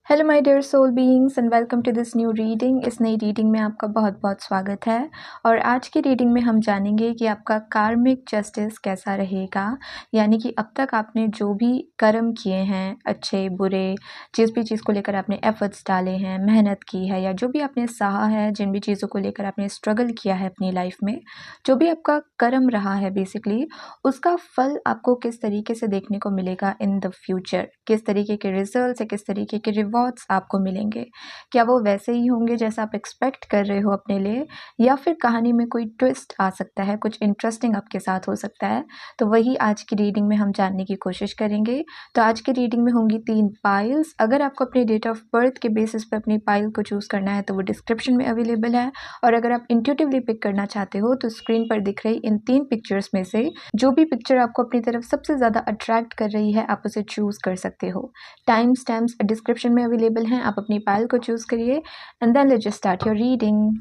Hello my dear soul beings and welcome to this new reading. इस नई reading में आपका बहुत बहुत स्वागत है। और आज की रीडिंग में हम जानेंगे कि आपका कार्मिक जस्टिस कैसा रहेगा, यानी कि अब तक आपने जो भी कर्म किए हैं, अच्छे बुरे, जिस भी चीज़ को लेकर आपने एफर्ट्स डाले हैं, मेहनत की है, या जो भी आपने सहा है, जिन भी चीज़ों को लेकर आपने स्ट्रगल किया है अपनी लाइफ में, जो भी आपका कर्म रहा है बेसिकली, उसका फल आपको किस तरीके से देखने को मिलेगा इन द फ्यूचर। किस तरीके के रिजल्ट्स या किस तरीके के रिवॉर्ड्स आपको मिलेंगे। क्या वो वैसे ही होंगे जैसा आप एक्सपेक्ट कर रहे हो अपने लिए, या फिर कहानी में कोई ट्विस्ट आ सकता है, कुछ इंटरेस्टिंग आपके साथ हो सकता है। तो वही आज की रीडिंग में हम जानने की कोशिश करेंगे। तो आज की रीडिंग में होंगी 3 पाइल्स। अगर आपको अपने डेट ऑफ बर्थ के बेसिस पे अपनी पाइल को चूज़ करना है तो वो डिस्क्रिप्शन में अवेलेबल है। और अगर आप इंट्यूटिवली पिक करना चाहते हो तो स्क्रीन पर दिख रही इन 3 पिक्चर्स में से जो भी पिक्चर आपको अपनी तरफ सबसे ज़्यादा अट्रैक्ट कर रही है, आप उसे चूज़ कर सकते हो। टाइम स्टैम्प्स डिस्क्रिप्शन में अवेलेबल हैं। आप अपनी पाइल को चूज़ करिए and then let's just start your reading.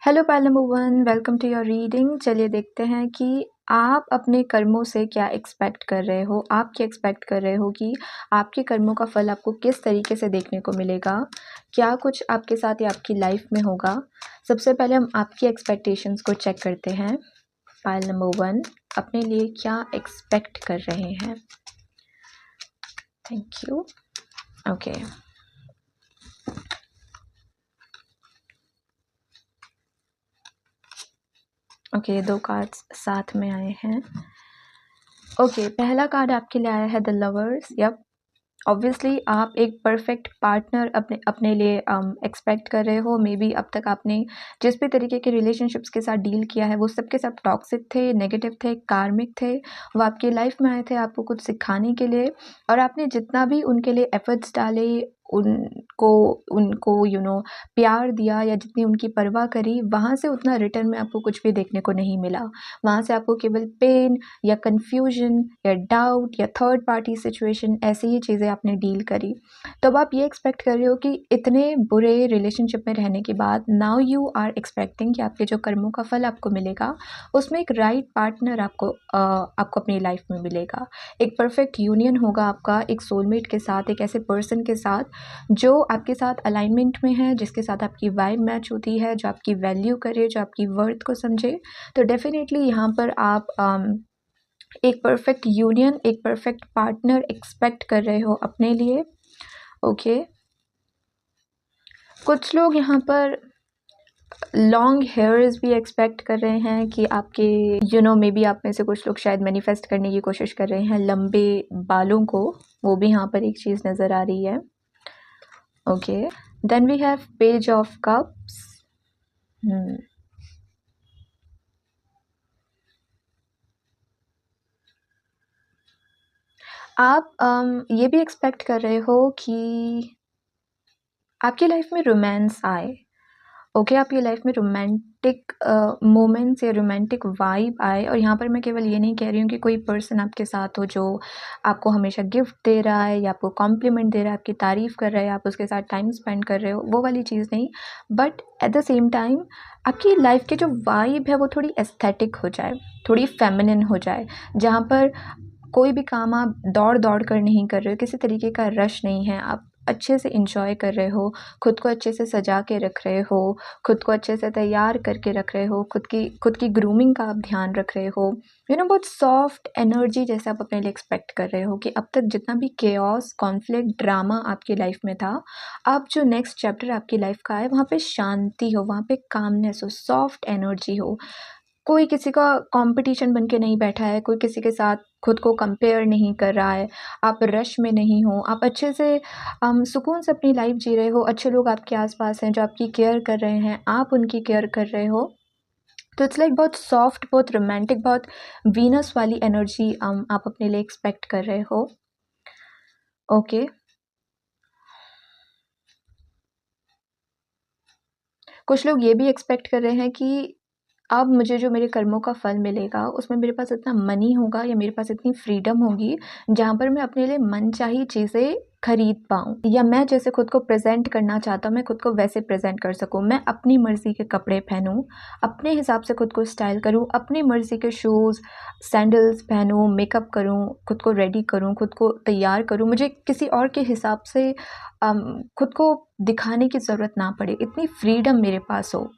Hello pile number 1, welcome to your reading. चलिए देखते हैं कि आप अपने कर्मों से क्या एक्सपेक्ट कर रहे हो। आप क्या एक्सपेक्ट कर रहे हो कि आपके कर्मों का फल आपको किस तरीके से देखने को मिलेगा, क्या कुछ आपके साथ या आपकी लाइफ में होगा। सबसे पहले हम आपकी एक्सपेक्टेशंस को चेक करते हैं। पाइल नंबर 1 अपने लिए क्या एक्सपेक्ट कर रहे हैं। Thank you. Okay, okay, 2 cards साथ में आए हैं। ओके, पहला कार्ड आपके लिए आया है द लवर्स। यप, ऑब्वियसली आप एक परफेक्ट पार्टनर अपने अपने लिए एक्सपेक्ट कर रहे हो। मे बी अब तक आपने जिस भी तरीके के रिलेशनशिप्स के साथ डील किया है वो सबके सब टॉक्सिक थे, नेगेटिव थे, कार्मिक थे। वो आपकी लाइफ में आए थे आपको कुछ सिखाने के लिए, और आपने जितना भी उनके लिए एफर्ट्स डाले, उनको उनको प्यार दिया या जितनी उनकी परवाह करी, वहाँ से उतना रिटर्न में आपको कुछ भी देखने को नहीं मिला। वहाँ से आपको केवल पेन या कन्फ्यूजन या डाउट या थर्ड पार्टी सिचुएशन, ऐसी ही चीज़ें आपने डील करी। तो अब आप ये एक्सपेक्ट कर रहे हो कि इतने बुरे रिलेशनशिप में रहने के बाद नाउ यू आर एक्सपेक्टिंग कि आपके जो कर्मों का फल आपको मिलेगा उसमें एक राइट पार्टनर आपको अपनी लाइफ में मिलेगा। एक परफेक्ट यूनियन होगा आपका एक सोलमेट के साथ, एक ऐसे पर्सन के साथ जो आपके साथ अलाइनमेंट में है, जिसके साथ आपकी वाइब मैच होती है, जो आपकी वैल्यू करे, जो आपकी वर्थ को समझे। तो डेफिनेटली यहाँ पर आप एक परफेक्ट यूनियन, एक परफेक्ट पार्टनर एक्सपेक्ट कर रहे हो अपने लिए। ओके, कुछ लोग यहाँ पर लॉन्ग हेयर्स भी एक्सपेक्ट कर रहे हैं कि आपके मे बी आप में से कुछ लोग शायद मैनिफेस्ट करने की कोशिश कर रहे हैं लंबे बालों को। वो भी यहाँ पर एक चीज़ नज़र आ रही है। Okay, then we have page of cups. आप ये भी एक्सपेक्ट कर रहे हो कि आपकी लाइफ में रोमांस आए। ओके, आपकी लाइफ में रोमांटिक मोमेंट्स या रोमांटिक वाइब आए। और यहाँ पर मैं केवल ये नहीं कह रही हूँ कि कोई पर्सन आपके साथ हो जो आपको हमेशा गिफ्ट दे रहा है या आपको कॉम्प्लीमेंट दे रहा है, आपकी तारीफ़ कर रहा है, आप उसके साथ टाइम स्पेंड कर रहे हो, वो वाली चीज़ नहीं। But at the same time आपकी लाइफ की जो वाइब है वो थोड़ी एस्थेटिक हो जाए, थोड़ी फेमिनिन हो जाए, जहाँ पर कोई भी काम आप दौड़ दौड़ कर नहीं कर रहे हो, किसी तरीके का रश नहीं है, आप अच्छे से इंजॉय कर रहे हो, खुद को अच्छे से सजा के रख रहे हो, खुद को अच्छे से तैयार करके रख रहे हो, खुद की ग्रूमिंग का आप ध्यान रख रहे हो। बहुत सॉफ्ट एनर्जी जैसे आप अपने लिए एक्सपेक्ट कर रहे हो कि अब तक जितना भी केओस, कॉन्फ्लिक्ट, ड्रामा आपकी लाइफ में था, अब जो नेक्स्ट चैप्टर आपकी लाइफ का है वहाँ पे शांति हो, वहाँ पे कामनेस हो, सॉफ्ट एनर्जी हो। कोई किसी का कंपटीशन बन के नहीं बैठा है, कोई किसी के साथ खुद को कंपेयर नहीं कर रहा है, आप रश में नहीं हो, आप अच्छे से सुकून से अपनी लाइफ जी रहे हो, अच्छे लोग आपके आसपास हैं जो आपकी केयर कर रहे हैं, आप उनकी केयर कर रहे हो। तो इट्स लाइक बहुत सॉफ्ट, बहुत रोमांटिक, बहुत वीनस वाली एनर्जी आप अपने लिए एक्सपेक्ट कर रहे हो। ओके, कुछ लोग ये भी एक्सपेक्ट कर रहे हैं कि अब मुझे जो मेरे कर्मों का फल मिलेगा उसमें मेरे पास इतना मनी होगा या मेरे पास इतनी फ्रीडम होगी जहाँ पर मैं अपने लिए मनचाही चीज़ें खरीद पाऊँ, या मैं जैसे खुद को प्रेज़ेंट करना चाहता हूँ मैं खुद को वैसे प्रेज़ेंट कर सकूँ। मैं अपनी मर्ज़ी के कपड़े पहनूँ, अपने हिसाब से खुद को स्टाइल करूँ, अपनी मर्ज़ी के शूज़, सैंडल्स पहनूँ, मेकअप करूँ, खुद को रेडी करूँ, खुद को तैयार करूँ। मुझे किसी और के हिसाब से खुद को दिखाने की ज़रूरत ना पड़े, इतनी फ्रीडम मेरे पास हो।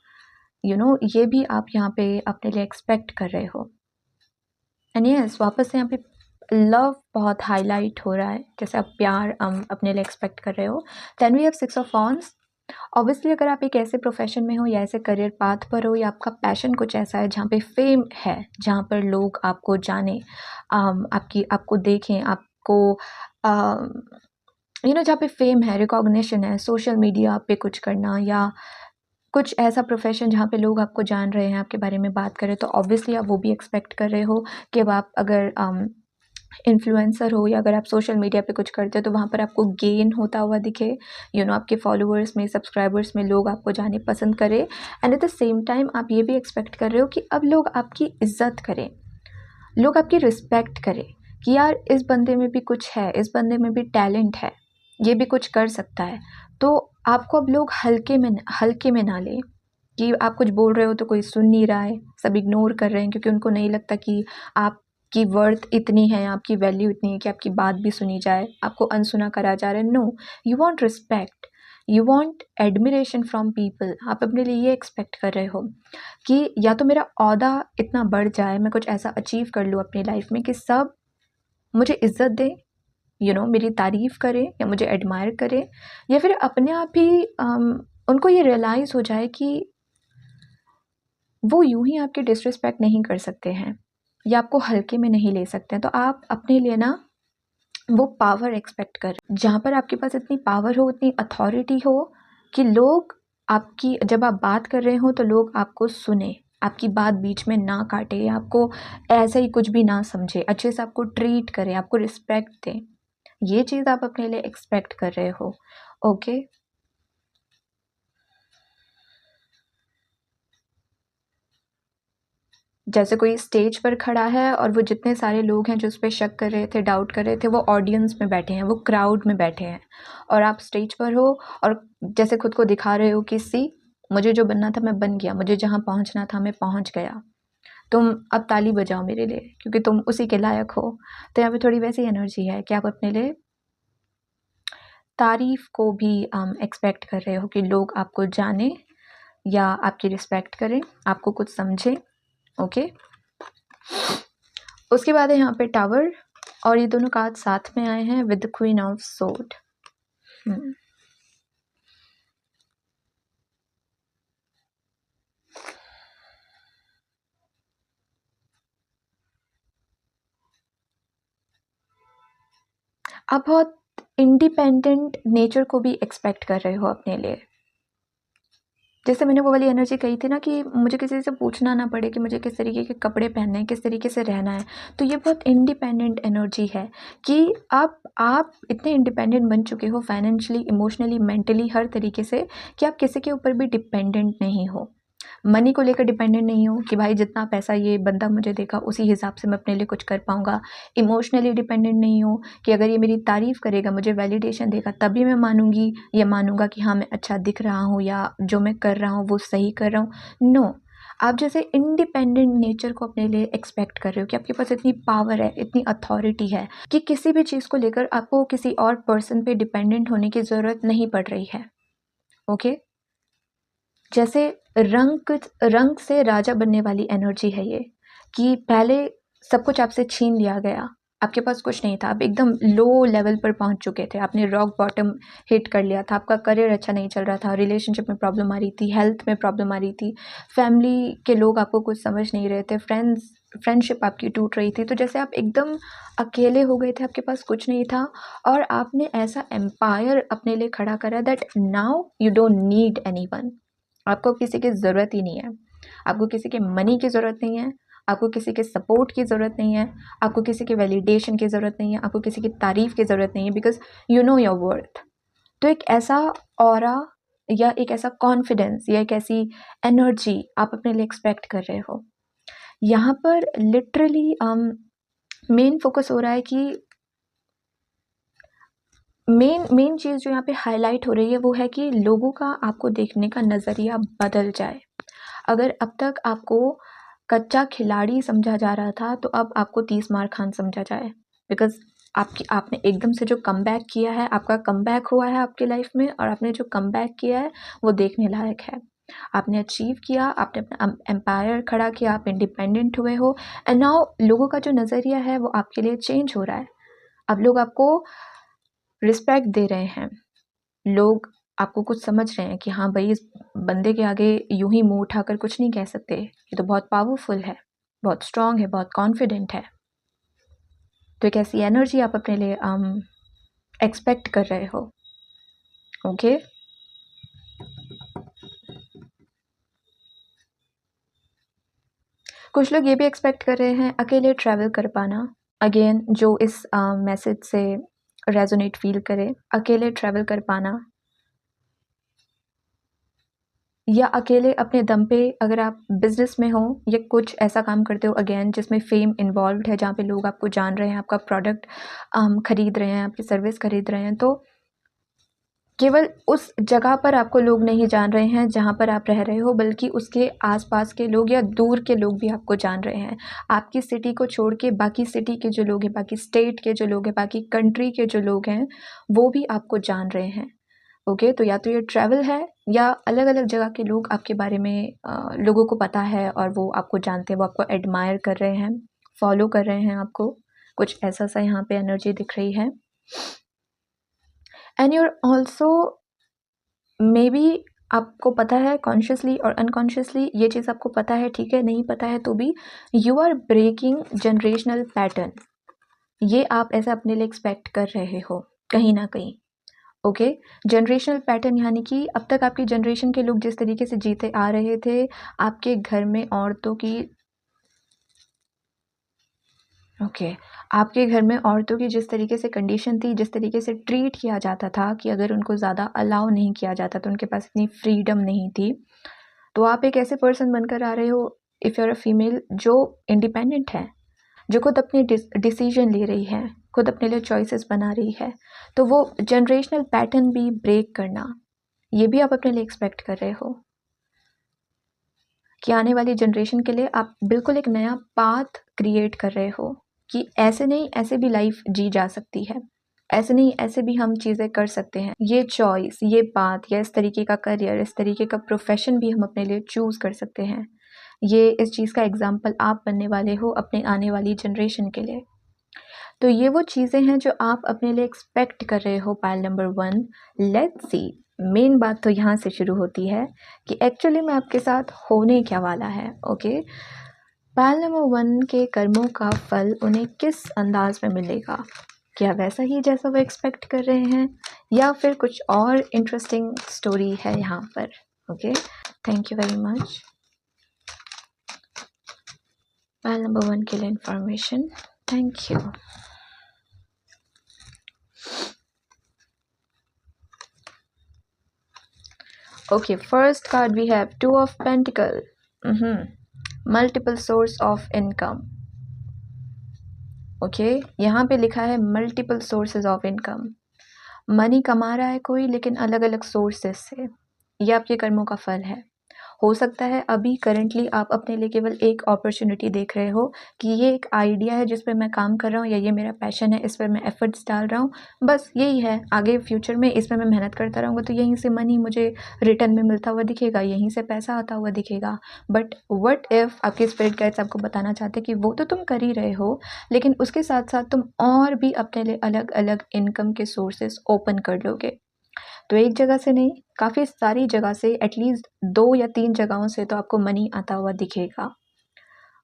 ये भी आप यहाँ पे अपने लिए एक्सपेक्ट कर रहे हो। एंड यस, वापस से यहाँ पे लव बहुत हाईलाइट हो रहा है, जैसे आप प्यार अपने लिए एक्सपेक्ट कर रहे हो। Then we have 6 of wands. Obviously अगर आप एक ऐसे प्रोफेशन में हो या ऐसे करियर पाथ पर हो या आपका पैशन कुछ ऐसा है जहाँ पे फेम है, जहाँ पर लोग आपको जाने, आपको देखें, आपको जहाँ पे फेम है, रिकॉग्निशन है, सोशल मीडिया पे कुछ करना, या कुछ ऐसा प्रोफेशन जहाँ पे लोग आपको जान रहे हैं, आपके बारे में बात कर रहे हैं, तो ऑब्वियसली आप वो भी एक्सपेक्ट कर रहे हो कि अब आप अगर इन्फ्लुएंसर हो या अगर आप सोशल मीडिया पे कुछ करते हो तो वहाँ पर आपको गेन होता हुआ दिखे, आपके फॉलोअर्स में, सब्सक्राइबर्स में लोग आपको जाने पसंद करें। And at the same time आप ये भी एक्सपेक्ट कर रहे हो कि अब लोग आपकी इज्जत करें, लोग आपकी रिस्पेक्ट करें कि यार इस बंदे में भी कुछ है, इस बंदे में भी टैलेंट है, ये भी कुछ कर सकता है। तो आपको अब लोग हल्के में ना लें कि आप कुछ बोल रहे हो तो कोई सुन नहीं रहा है, सब इग्नोर कर रहे हैं क्योंकि उनको नहीं लगता कि आपकी वर्थ इतनी है, आपकी वैल्यू इतनी है कि आपकी बात भी सुनी जाए, आपको अनसुना करा जा रहा है। No, you want respect, you want admiration from people. आप अपने लिए ये एक्सपेक्ट कर रहे हो कि या तो मेरा ओहदा इतना बढ़ जाए, मैं कुछ ऐसा अचीव कर लूँ अपनी लाइफ में कि सब मुझे इज्जत दें, मेरी तारीफ़ करें या मुझे एडमायर करें, या फिर अपने आप ही उनको ये रियलाइज़ हो जाए कि वो यूँ ही आपकी डिसरिस्पेक्ट नहीं कर सकते हैं या आपको हल्के में नहीं ले सकते हैं। तो आप अपने लिए ना वो पावर एक्सपेक्ट कर, जहाँ पर आपके पास इतनी पावर हो, इतनी अथॉरिटी हो कि लोग आपकी, जब आप बात कर रहे हो तो लोग आपको सुने, आपकी बात बीच में ना काटे, आपको ऐसे ही कुछ भी ना समझे, अच्छे से आपको ट्रीट करें, आपको रिस्पेक्ट दें। ये चीज़ आप अपने लिए एक्सपेक्ट कर रहे हो। ओके, जैसे कोई स्टेज पर खड़ा है और वो जितने सारे लोग हैं जो उस पे शक कर रहे थे, डाउट कर रहे थे, वो ऑडियंस में बैठे हैं, वो क्राउड में बैठे हैं, और आप स्टेज पर हो और जैसे खुद को दिखा रहे हो कि सी, मुझे जो बनना था मैं बन गया, मुझे जहाँ पहुँचना था मैं पहुँच गया, तुम अब ताली बजाओ मेरे लिए क्योंकि तुम उसी के लायक हो। तो यहाँ पे थोड़ी वैसी एनर्जी है कि आप अपने लिए तारीफ़ को भी एक्सपेक्ट कर रहे हो कि लोग आपको जाने या आपकी रिस्पेक्ट करें, आपको कुछ समझें। ओके, उसके बाद है यहाँ पे टावर, और ये दोनों कार्ड साथ में आए हैं with the queen of sword. आप बहुत इंडिपेंडेंट नेचर को भी एक्सपेक्ट कर रहे हो अपने लिए। जैसे मैंने वो वाली एनर्जी कही थी ना कि मुझे किसी से पूछना ना पड़े कि मुझे किस तरीके के कपड़े पहनने हैं, किस तरीके से रहना है। तो ये बहुत इंडिपेंडेंट एनर्जी है कि आप इतने इंडिपेंडेंट बन चुके हो फाइनेंशियली, इमोशनली, मेंटली, हर तरीके से कि आप किसी के ऊपर भी डिपेंडेंट नहीं हो। मनी को लेकर डिपेंडेंट नहीं हो कि भाई जितना पैसा ये बंदा मुझे देगा उसी हिसाब से मैं अपने लिए कुछ कर पाऊँगा। इमोशनली डिपेंडेंट नहीं हो कि अगर ये मेरी तारीफ़ करेगा, मुझे वैलिडेशन देगा तभी मैं मानूँगी या मानूँगा कि हाँ, मैं अच्छा दिख रहा हूँ या जो मैं कर रहा हूँ वो सही कर रहा हूँ। नो, आप जैसे इंडिपेंडेंट नेचर को अपने लिए एक्सपेक्ट कर रहे हो कि आपके पास इतनी पावर है, इतनी अथॉरिटी है कि किसी भी चीज़ को लेकर आपको किसी और पर्सन पे डिपेंडेंट होने की ज़रूरत नहीं पड़ रही है। ओके? जैसे रंक से राजा बनने वाली एनर्जी है ये, कि पहले सब कुछ आपसे छीन लिया गया, आपके पास कुछ नहीं था, आप एकदम लो लेवल पर पहुंच चुके थे, आपने रॉक बॉटम हिट कर लिया था, आपका करियर अच्छा नहीं चल रहा था, रिलेशनशिप में प्रॉब्लम आ रही थी, हेल्थ में प्रॉब्लम आ रही थी, फैमिली के लोग आपको कुछ समझ नहीं रहे थे, फ्रेंडशिप आपकी टूट रही थी। तो जैसे आप एकदम अकेले हो गए थे, आपके पास कुछ नहीं था, और आपने ऐसा एम्पायर अपने लिए खड़ा करा that now you don't need anyone. आपको किसी की ज़रूरत ही नहीं है, आपको किसी के मनी की ज़रूरत नहीं है, आपको किसी के सपोर्ट की ज़रूरत नहीं है, आपको किसी के वैलिडेशन की ज़रूरत नहीं है, आपको किसी की तारीफ़ की ज़रूरत नहीं है, because you know your worth. तो एक ऐसा ऑरा या एक ऐसा कॉन्फिडेंस या एक ऐसी एनर्जी आप अपने लिए एक्सपेक्ट कर रहे हो। यहाँ पर लिटरली मेन फोकस हो रहा है कि मेन मेन चीज़ जो यहाँ पे हाईलाइट हो रही है वो है कि लोगों का आपको देखने का नज़रिया बदल जाए। अगर अब तक आपको कच्चा खिलाड़ी समझा जा रहा था, तो अब आपको 30 मार खान समझा जाए, बिकॉज़ आपने एकदम से जो कमबैक किया है, आपका कमबैक हुआ है आपकी लाइफ में, और आपने जो कमबैक किया है वो देखने लायक है। आपने अचीव किया, आपने अपना एम्पायर खड़ा किया, आप इंडिपेंडेंट हुए हो, एंड नाउ लोगों का जो नज़रिया है वो आपके लिए चेंज हो रहा है। अब लोग आपको रिस्पेक्ट दे रहे हैं, लोग आपको कुछ समझ रहे हैं कि हाँ भाई, इस बंदे के आगे यूं ही मुंह उठाकर कुछ नहीं कह सकते, ये तो बहुत पावरफुल है, बहुत स्ट्रांग है, बहुत कॉन्फिडेंट है। तो एक ऐसी एनर्जी आप अपने लिए एक्सपेक्ट कर रहे हो। ओके, कुछ लोग ये भी एक्सपेक्ट कर रहे हैं अकेले ट्रैवल कर पाना। अगेन, जो इस मैसेज से रेजोनेट फील करे, अकेले ट्रैवल कर पाना, या अकेले अपने दम पे अगर आप बिज़नेस में हो या कुछ ऐसा काम करते हो अगेन जिसमें फेम इन्वॉल्व्ड है, जहाँ पे लोग आपको जान रहे हैं, आपका प्रोडक्ट खरीद रहे हैं, आपकी सर्विस खरीद रहे हैं, तो केवल उस जगह पर आपको लोग नहीं जान रहे हैं जहाँ पर आप रह रहे हो, बल्कि उसके आसपास के लोग या दूर के लोग भी आपको जान रहे हैं। आपकी सिटी को छोड़ के बाकी सिटी के जो लोग हैं, बाकी स्टेट के जो लोग हैं, बाकी कंट्री के जो लोग हैं, वो भी आपको जान रहे हैं। ओके, तो या तो ये ट्रैवल है, या अलग-अलग जगह के लोग आपके बारे में लोगों को पता है और वो आपको जानते हैं, वो आपको एडमायर कर रहे हैं, फॉलो कर रहे हैं आपको। कुछ ऐसा-सा यहाँ पे एनर्जी दिख रही है। एंड यूर ऑल्सो मेबी, आपको पता है कॉन्शियसली और अनकॉन्शियसली, ये चीज़ आपको पता है, ठीक है, नहीं पता है तो भी, you are breaking generational pattern. ये आप ऐसा अपने लिए एक्सपेक्ट कर रहे हो कहीं ना कहीं। ओके, जनरेशनल पैटर्न यानी कि अब तक आपकी जनरेशन के लोग जिस तरीके से जीते आ रहे थे, आपके घर में औरतों की आपके घर में औरतों की जिस तरीके से कंडीशन थी, जिस तरीके से ट्रीट किया जाता था, कि अगर उनको ज़्यादा अलाउ नहीं किया जाता तो उनके पास इतनी फ्रीडम नहीं थी, तो आप एक ऐसे पर्सन बनकर आ रहे हो, if you are a female, जो इंडिपेंडेंट है, जो खुद अपनी डिसीजन ले रही है, खुद अपने लिए चॉइसेस बना रही है। तो वो जनरेशनल पैटर्न भी ब्रेक करना, ये भी आप अपने लिए एक्सपेक्ट कर रहे हो कि आने वाली जनरेशन के लिए आप बिल्कुल एक नया पाथ क्रिएट कर रहे हो, कि ऐसे नहीं, ऐसे भी लाइफ जी जा सकती है, ऐसे नहीं, ऐसे भी हम चीज़ें कर सकते हैं। ये चॉइस, ये पाथ, या इस तरीके का करियर, इस तरीके का प्रोफेशन भी हम अपने लिए चूज़ कर सकते हैं। ये इस चीज़ का एग्जाम्पल आप बनने वाले हो अपने आने वाली जनरेशन के लिए। तो ये वो चीज़ें हैं जो आप अपने लिए एक्सपेक्ट कर रहे हो। Pile number 1, let's see, main बात तो यहाँ से शुरू होती है कि एक्चुअली में आपके साथ होने क्या वाला है। ओके, पाइल नंबर 1 के कर्मों का फल उन्हें किस अंदाज में मिलेगा? क्या वैसा ही जैसा वो एक्सपेक्ट कर रहे हैं, या फिर कुछ और इंटरेस्टिंग स्टोरी है यहाँ पर? Okay, thank you very much pile number 1 के लिए information. Thank you. Okay, first card we have Two of Pentacle. Multiple source of income. Okay, यहाँ पे लिखा है multiple sources of income. Money कमा रहा है कोई, लेकिन अलग अलग सोर्सेस से। ये आपके कर्मों का फल है। हो सकता है अभी करंटली आप अपने लिए केवल एक अपॉर्चुनिटी देख रहे हो कि ये एक आइडिया है जिस पर मैं काम कर रहा हूँ, या ये मेरा पैशन है, इस पर मैं एफर्ट्स डाल रहा हूँ, बस यही है। आगे फ्यूचर में इस पर मैं मेहनत करता रहूँगा तो यहीं से मनी मुझे रिटर्न में मिलता हुआ दिखेगा, यहीं से पैसा आता हुआ दिखेगा। बट व्हाट इफ़ आपके स्पिरिट गाइड्स आपको बताना चाहते कि वो तो तुम कर ही रहे हो, लेकिन उसके साथ साथ तुम और भी अपने लिए अलग अलग इनकम के सोर्सेस ओपन कर लोगे। तो एक जगह से नहीं, काफ़ी सारी जगह से, एटलीस्ट 2 या 3 जगहों से तो आपको मनी आता हुआ दिखेगा।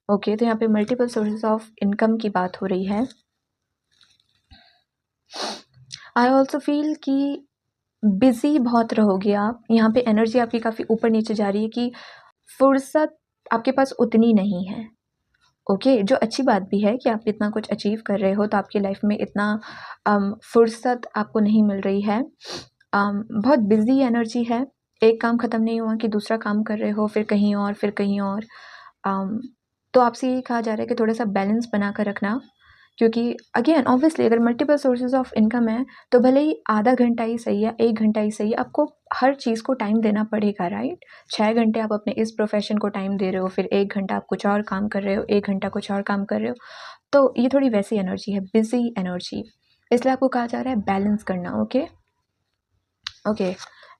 ओके, तो यहाँ पे मल्टीपल सोर्सेज ऑफ इनकम की बात हो रही है। आई ऑल्सो फील कि बिजी बहुत रहोगे आप। यहाँ पे एनर्जी आपकी काफ़ी ऊपर नीचे जा रही है कि फुर्सत आपके पास उतनी नहीं है। ओके, जो अच्छी बात भी है कि आप इतना कुछ अचीव कर रहे हो, तो आपकी लाइफ में इतना फुर्सत आपको नहीं मिल रही है। बहुत बिजी एनर्जी है, एक काम ख़त्म नहीं हुआ कि दूसरा काम कर रहे हो, फिर कहीं और, फिर कहीं और। तो आपसे यही कहा जा रहा है कि थोड़ा सा बैलेंस बना कर रखना, क्योंकि अगेन ऑब्वियसली अगर मल्टीपल सोर्सेज ऑफ इनकम है तो भले ही आधा घंटा ही सही है, 1 घंटा ही सही है, आपको हर चीज़ को टाइम देना पड़ेगा, राइट? 6 घंटे आप अपने इस प्रोफेशन को टाइम दे रहे हो, फिर 1 घंटा आप कुछ और काम कर रहे हो, 1 घंटा कुछ और काम कर रहे हो, तो ये थोड़ी वैसी एनर्जी है, बिजी एनर्जी। इसलिए आपको कहा जा रहा है बैलेंस करना। Okay okay,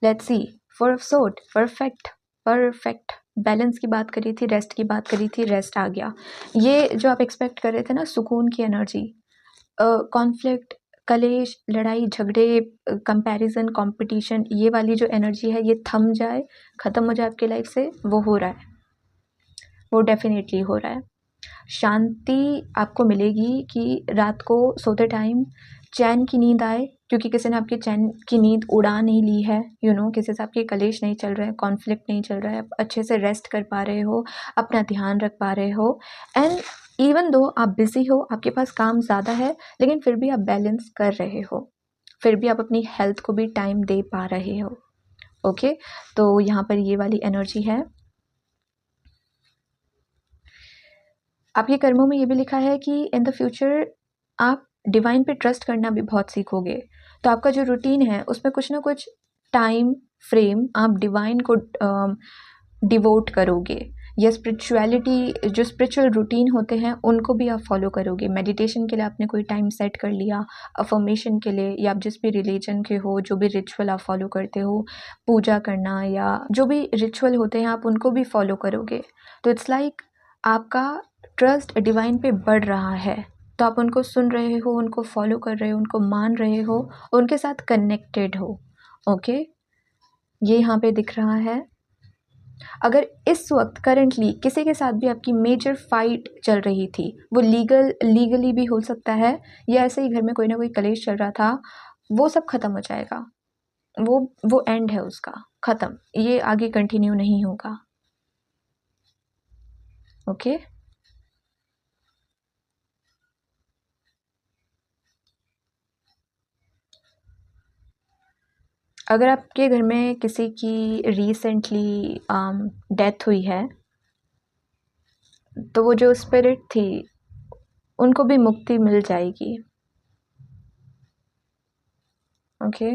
let's see. Four of sword, perfect perfect. Balance की बात करी थी, रेस्ट की बात करी थी, रेस्ट आ गया। ये जो आप एक्सपेक्ट कर रहे थे ना, सुकून की एनर्जी, कॉन्फ्लिक्ट, कलेश, लड़ाई झगड़े, कंपैरिजन, कंपटीशन, ये वाली जो एनर्जी है ये थम जाए, ख़त्म हो जाए आपकी लाइफ से, वो हो रहा है, वो डेफिनेटली हो रहा है। शांति आपको मिलेगी कि रात को सोते टाइम चैन की नींद आए, क्योंकि किसी ने आपकी चैन की नींद उड़ा नहीं ली है, किसी से आपके कलेश नहीं चल रहा है, कॉन्फ्लिक्ट नहीं चल रहा है, आप अच्छे से रेस्ट कर पा रहे हो, अपना ध्यान रख पा रहे हो। एंड इवन दो आप बिजी हो, आपके पास काम ज़्यादा है, लेकिन फिर भी आप बैलेंस कर रहे हो, फिर भी आप अपनी हेल्थ को भी टाइम दे पा रहे हो। ओके, तो यहाँ पर ये वाली एनर्जी है। आपके कर्मों में ये भी लिखा है कि इन द फ्यूचर आप डिवाइन पे ट्रस्ट करना भी बहुत सीखोगे। तो आपका जो रूटीन है उसमें कुछ ना कुछ टाइम फ्रेम आप डिवाइन को डिवोट करोगे, या स्पिरिचुअलिटी, जो स्पिरिचुअल रूटीन होते हैं उनको भी आप फॉलो करोगे। मेडिटेशन के लिए आपने कोई टाइम सेट कर लिया, अफर्मेशन के लिए, या आप जिस भी रिलीजन के हो, जो भी रिचुअल आप फॉलो करते हो, पूजा करना या जो भी रिचुअल होते हैं आप उनको भी फॉलो करोगे। तो इट्स लाइक आपका ट्रस्ट डिवाइन पे बढ़ रहा है, तो आप उनको सुन रहे हो, उनको फॉलो कर रहे हो, उनको मान रहे हो, उनके साथ कनेक्टेड हो। ओके, ये यहाँ पे दिख रहा है। अगर इस वक्त करंटली किसी के साथ भी आपकी मेजर फाइट चल रही थी, वो लीगली भी हो सकता है, या ऐसे ही घर में कोई ना कोई कलेश चल रहा था, वो सब खत्म हो जाएगा। वो एंड है उसका, खत्म, ये आगे कंटिन्यू नहीं होगा। ओके, अगर आपके घर में किसी की रिसेंटली डेथ हुई है, तो वो जो स्पिरिट थी उनको भी मुक्ति मिल जाएगी। ओके,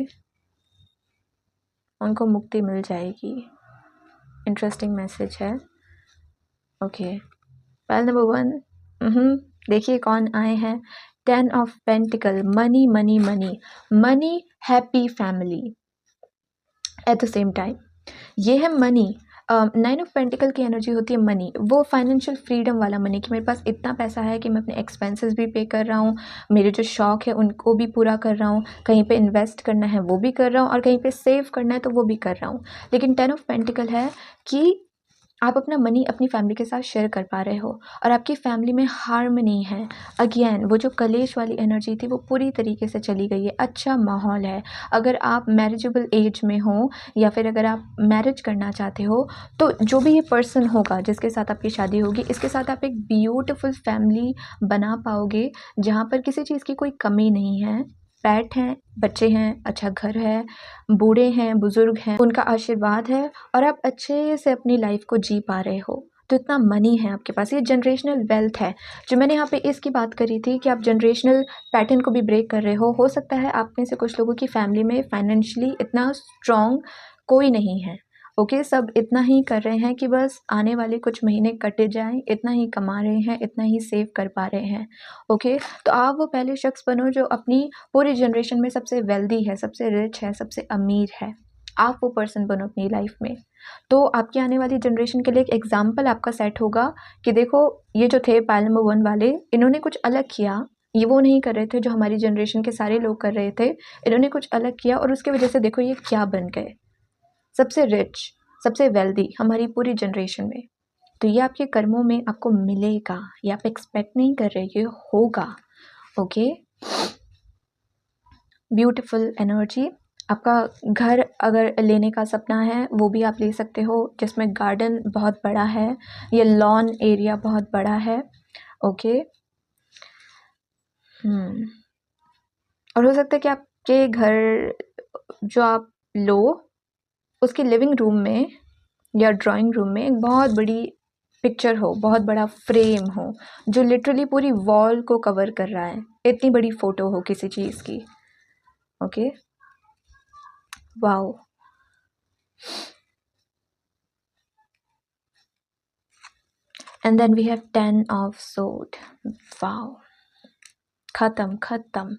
उनको मुक्ति मिल जाएगी। इंटरेस्टिंग मैसेज है। ओके, पहल नंबर 1, देखिए कौन आए हैं। 10 of pentacle, money money money money, happy family at the same time. ये है मनी। 9 ऑफ पेंटिकल की एनर्जी होती है मनी, वो फाइनेंशियल फ्रीडम वाला मनी, कि मेरे पास इतना पैसा है कि मैं अपने एक्सपेंसेस भी पे कर रहा हूँ, मेरे जो शौक है उनको भी पूरा कर रहा हूँ, कहीं पे इन्वेस्ट करना है वो भी कर रहा हूँ, और कहीं पे सेव करना है तो वो भी कर रहा हूँ। लेकिन 10 ऑफ पेंटिकल है कि आप अपना मनी अपनी फैमिली के साथ शेयर कर पा रहे हो, और आपकी फैमिली में हार्मनी है। अगेन वो जो कलेश वाली एनर्जी थी वो पूरी तरीके से चली गई है, अच्छा माहौल है। अगर आप मैरिजेबल एज में हो, या फिर अगर आप मैरिज करना चाहते हो, तो जो भी ये पर्सन होगा जिसके साथ आपकी शादी होगी, इसके साथ आप एक ब्यूटीफुल फैमिली बना पाओगे, जहाँ पर किसी चीज़ की कोई कमी नहीं है। पेट हैं, बच्चे हैं, अच्छा घर है, बूढ़े हैं, बुजुर्ग हैं, उनका आशीर्वाद है, और आप अच्छे से अपनी लाइफ को जी पा रहे हो। तो इतना मनी है आपके पास, ये जनरेशनल वेल्थ है। जो मैंने यहाँ पे इसकी बात करी थी कि आप जनरेशनल पैटर्न को भी ब्रेक कर रहे हो सकता है आप में से कुछ लोगों की फैमिली में फाइनेंशियली इतना स्ट्रॉन्ग कोई नहीं है। ओके, सब इतना ही कर रहे हैं कि बस आने वाले कुछ महीने कटे जाएं, इतना ही कमा रहे हैं, इतना ही सेव कर पा रहे हैं। ओके, तो आप वो पहले शख्स बनो जो अपनी पूरी जनरेशन में सबसे वेल्दी है, सबसे रिच है, सबसे अमीर है। आप वो पर्सन बनो अपनी लाइफ में, तो आपकी आने वाली जनरेशन के लिए एक एग्जाम्पल आपका सेट होगा कि देखो, ये जो थे पाइल नंबर 1 वाले, इन्होंने कुछ अलग किया, ये वो नहीं कर रहे थे जो हमारी जनरेशन के सारे लोग कर रहे थे, इन्होंने कुछ अलग किया, और उसकी वजह से देखो ये क्या बन गए, सबसे रिच, सबसे वेल्दी हमारी पूरी जनरेशन में। तो ये आपके कर्मों में आपको मिलेगा, ये आप एक्सपेक्ट नहीं कर रहे, ये होगा। Okay, beautiful energy. आपका घर अगर लेने का सपना है वो भी आप ले सकते हो, जिसमें गार्डन बहुत बड़ा है, ये लॉन एरिया बहुत बड़ा है। ओके, और हो सकता है कि आपके घर जो आप लो, उसके लिविंग रूम में या ड्राइंग रूम में एक बहुत बड़ी पिक्चर हो, बहुत बड़ा फ्रेम हो जो लिटरली पूरी वॉल को कवर कर रहा है, इतनी बड़ी फ़ोटो हो किसी चीज़ की। Okay, wow. And then we have 10 of swords. Wow, खत्म।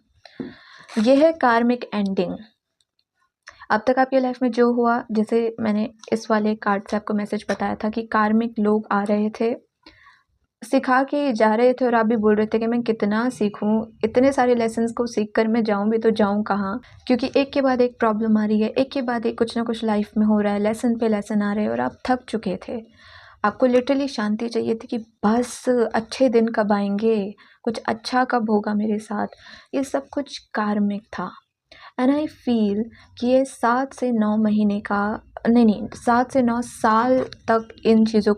ये है कार्मिक एंडिंग। अब तक आपकी लाइफ में जो हुआ, जैसे मैंने इस वाले कार्ड से आपको मैसेज बताया था कि कार्मिक लोग आ रहे थे, सिखा के जा रहे थे, और आप भी बोल रहे थे कि मैं कितना सीखूं, इतने सारे लेसन्स को सीख कर मैं जाऊं भी तो जाऊं कहाँ, क्योंकि एक के बाद एक प्रॉब्लम आ रही है, एक के बाद एक कुछ ना कुछ लाइफ में हो रहा है, लेसन पे लेसन आ रहे हैं और आप थक चुके थे। आपको लिटरली शांति चाहिए थी कि बस अच्छे दिन कब आएंगे, कुछ अच्छा कब होगा मेरे साथ। ये सब कुछ कार्मिक था। एंड आई फील कि ये 7 से 9 महीने का नहीं 7 से 9 साल तक इन चीज़ों